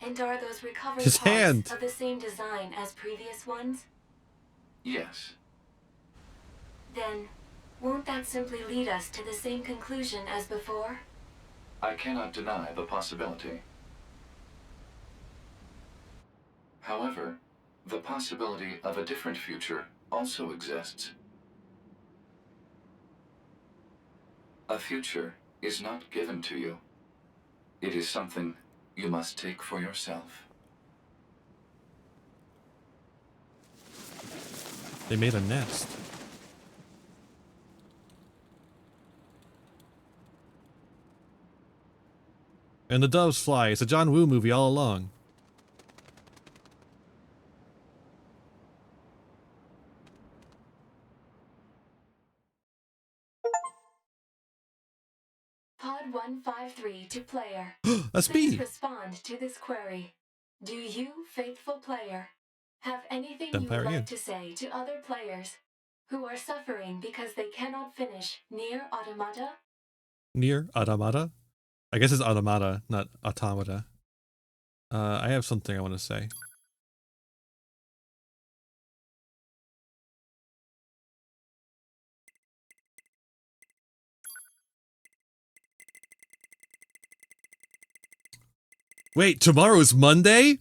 And are those recovered His parts hand. of the same design as previous ones? Yes. Then, won't that simply lead us to the same conclusion as before? I cannot deny the possibility. However, the possibility of a different future also exists. A future is not given to you. It is something you must take for yourself. They made a nest. And the doves fly. It's a John Woo movie all along. Pod 153 to player. That's Please me. respond to this query. Do you, faithful player, have anything Then you player would like again. to say to other players who are suffering because they cannot finish Nier Automata? Nier Automata? I guess it's Automata, not Automata. I have something I want to say. Wait, tomorrow's Monday?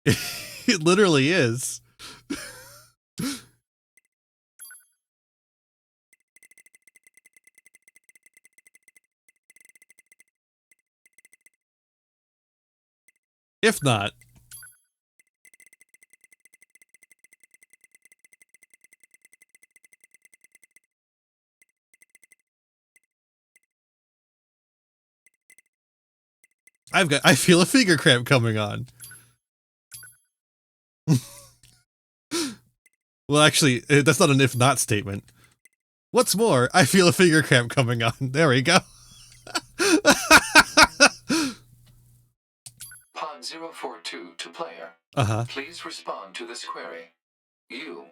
It literally is. If not. I feel a finger cramp coming on. Well, actually, that's not an if not statement. What's more, I feel a finger cramp coming on. There we go. Pod 042 to player. Uh-huh. Please respond to this query. You,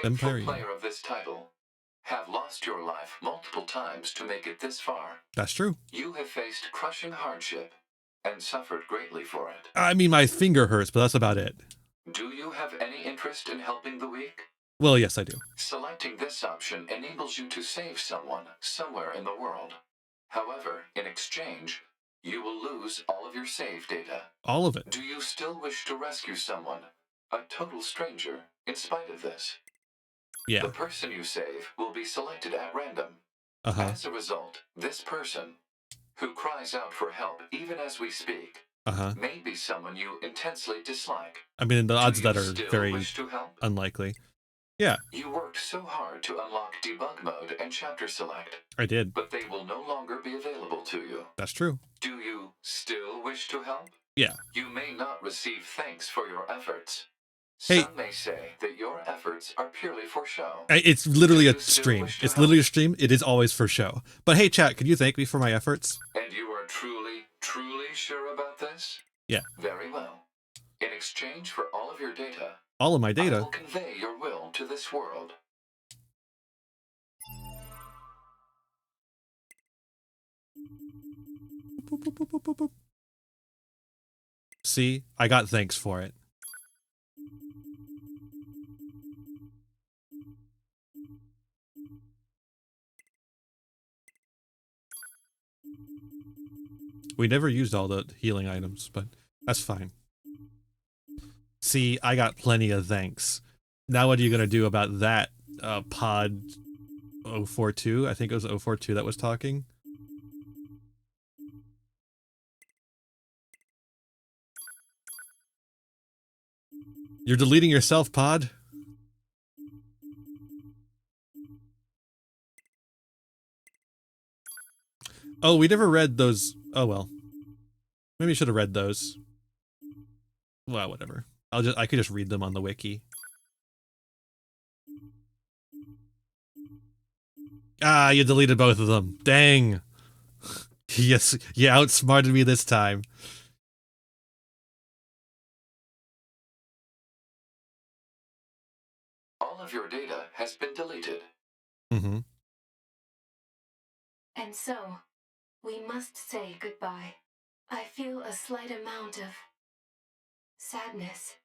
Then faithful player you. player of this title, have lost your life multiple times to make it this far. That's true. You have faced crushing hardship and suffered greatly for it. I mean, my finger hurts, but that's about it. Do you have any interest in helping the weak? Well, yes, I do. Selecting this option enables you to save someone somewhere in the world. However, in exchange, you will lose all of your save data. All of it. Do you still wish to rescue someone, a total stranger, in spite of this? Yeah. The person you save will be selected at random. Uh-huh. As a result, this person, who cries out for help even as we speak, Uh-huh. may be someone you intensely dislike. I mean, the odds Do of you that are still very wish to help? unlikely. Yeah, You worked so hard to unlock debug mode and chapter select, I did. but they will no longer be available to you. That's true. Do you still wish to help? Yeah. You may not receive thanks for your efforts. Hey. Some may say that your efforts are purely for show. It's literally Do a you still stream. wish to It's literally a help? stream. It is always for show. But hey, chat, could you thank me for my efforts? And you are truly, truly sure about this? Yeah. Very well. In exchange for all of your data, All of my I data. will convey your will to this world. Boop, boop, boop, boop, boop, boop. See, I got thanks for it. We never used all the healing items, but that's fine. See, I got plenty of thanks. Now what are you going to do about that, pod 042? I think it was 042 that was talking. You're deleting yourself, pod? Oh, we never read those. Oh well. Maybe you should have read those. Well, whatever. I could just read them on the wiki. Ah, you deleted both of them. Dang. Yes, you outsmarted me this time. All of your data has been deleted. Mm-hmm. And so, we must say goodbye. I feel a slight amount of sadness.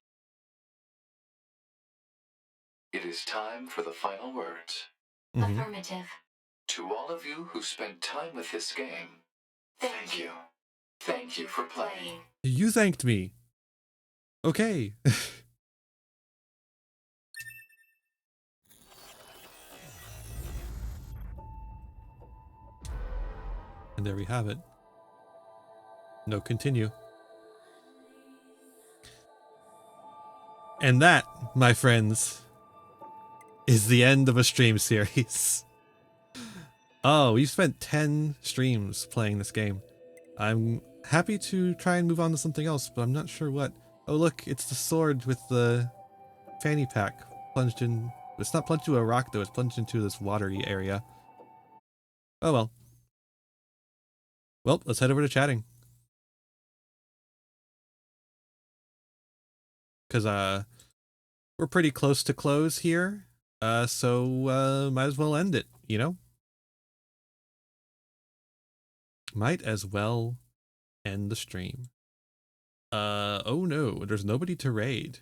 It is time for the final words. Mm-hmm. Affirmative. To all of you who spent time with this game, thank you. Thank you for playing. You thanked me. Okay. And there we have it. No continue. And that, my friends, is the end of a stream series. Oh, we've spent 10 streams playing this game. I'm happy to try and move on to something else, but I'm not sure what. Oh look, it's the sword with the fanny pack plunged in. It's not plunged into a rock though, it's plunged into this watery area. Oh well. Well, let's head over to chatting. Because we're pretty close to close here. So might as well end it, you know? Might as well end the stream. Oh no, there's nobody to raid.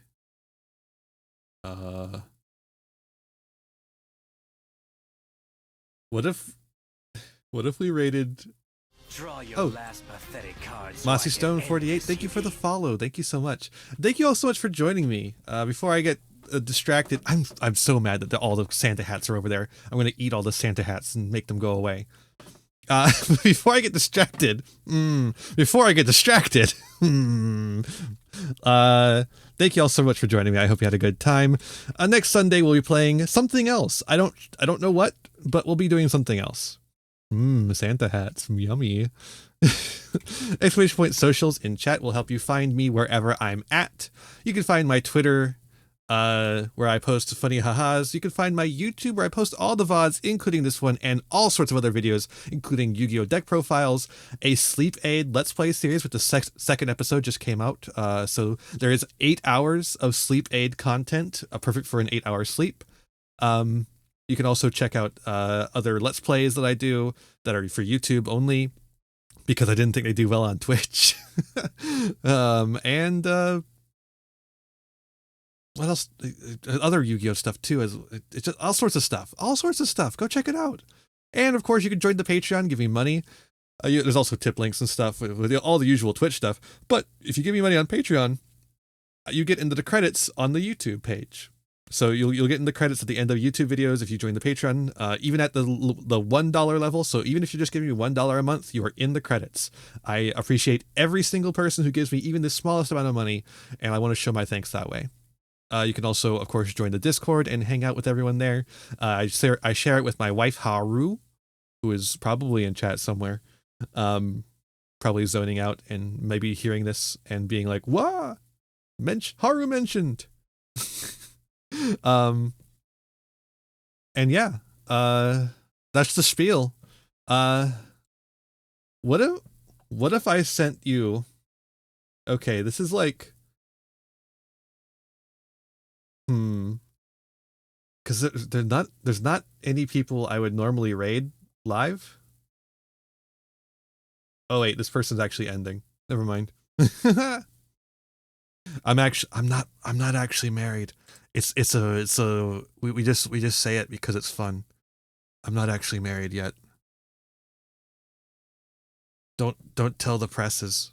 What if we raided Draw your last pathetic cards. Mossy Stone 48? Thank you for the follow. Thank you so much. Thank you all so much for joining me. Before I get distracted, I'm so mad that all the Santa hats are over there. I'm gonna eat all the Santa hats and make them go away. Before I get distracted, thank you all so much for joining me. I hope you had a good time. Next Sunday we'll be playing something else. I don't know what, but we'll be doing something else. Santa hats, yummy. Exclamation point socials in chat will help you find me wherever I'm at. You can find my Twitter, where I post funny ha-has. You can find my YouTube, where I post all the VODs, including this one, and all sorts of other videos, including Yu-Gi-Oh! Deck profiles, a Sleep Aid Let's Play series, with the second episode just came out. So there is 8 hours of Sleep Aid content, perfect for an 8-hour sleep. You can also check out other Let's Plays that I do that are for YouTube only, because I didn't think they do well on Twitch. And what else? Other Yu-Gi-Oh stuff too. It's just all sorts of stuff. All sorts of stuff. Go check it out. And of course, you can join the Patreon, give me money. There's also tip links and stuff with all the usual Twitch stuff. But if you give me money on Patreon, you get into the credits on the YouTube page. So you'll get in the credits at the end of YouTube videos if you join the Patreon, even at the $1 level. So even if you're just giving me $1 a month, you are in the credits. I appreciate every single person who gives me even the smallest amount of money, and I want to show my thanks that way. You can also, of course, join the Discord and hang out with everyone there. I share it with my wife Haru, who is probably in chat somewhere, probably zoning out and maybe hearing this and being like, "Wah, Haru mentioned." And yeah, that's the spiel. What if I sent you? Okay, this is like, because there's not any people I would normally raid live. Oh wait, this person's actually ending. Never mind. I'm not actually married. We just say it because it's fun. I'm not actually married yet. Don't tell the presses.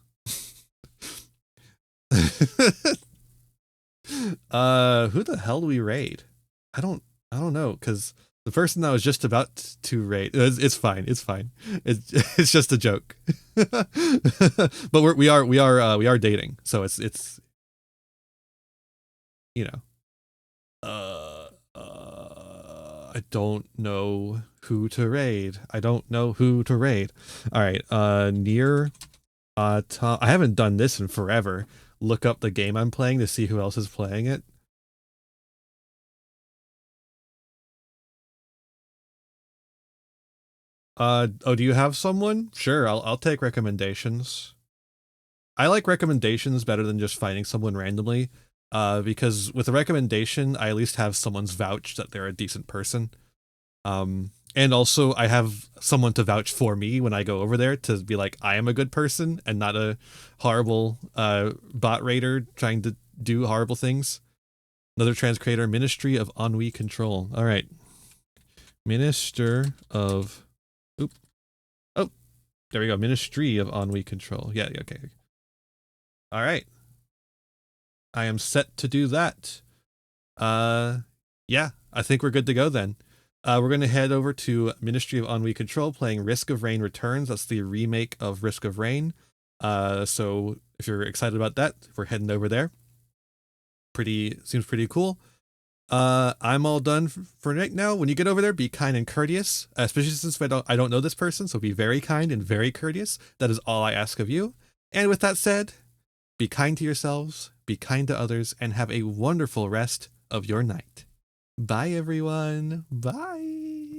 Who the hell do we raid? I don't know, because the person that was just about to raid, it's fine. It's just a joke. But we are dating, so it's you know. I don't know who to raid. All right, Nier. I haven't done this in forever. Look up the game I'm playing to see who else is playing it. Oh, do you have someone? Sure, I'll take recommendations. I like recommendations better than just finding someone randomly. Because with a recommendation, I at least have someone's vouch that they're a decent person. And also I have someone to vouch for me when I go over there to be like, I am a good person and not a horrible bot raider trying to do horrible things. Another trans creator, Ministry of Ennui Control. All right. Minister of... Oop. Oh, there we go. Ministry of Ennui Control. Yeah, okay. All right. I am set to do that. Yeah, I think we're good to go then. We're going to head over to Ministry of Ennui Control playing Risk of Rain Returns. That's the remake of Risk of Rain. So if you're excited about that, we're heading over there. Seems pretty cool. I'm all done for right now. When you get over there, be kind and courteous, especially since I don't know this person, so be very kind and very courteous. That is all I ask of you. And with that said, be kind to yourselves, be kind to others, and have a wonderful rest of your night. Bye, everyone. Bye.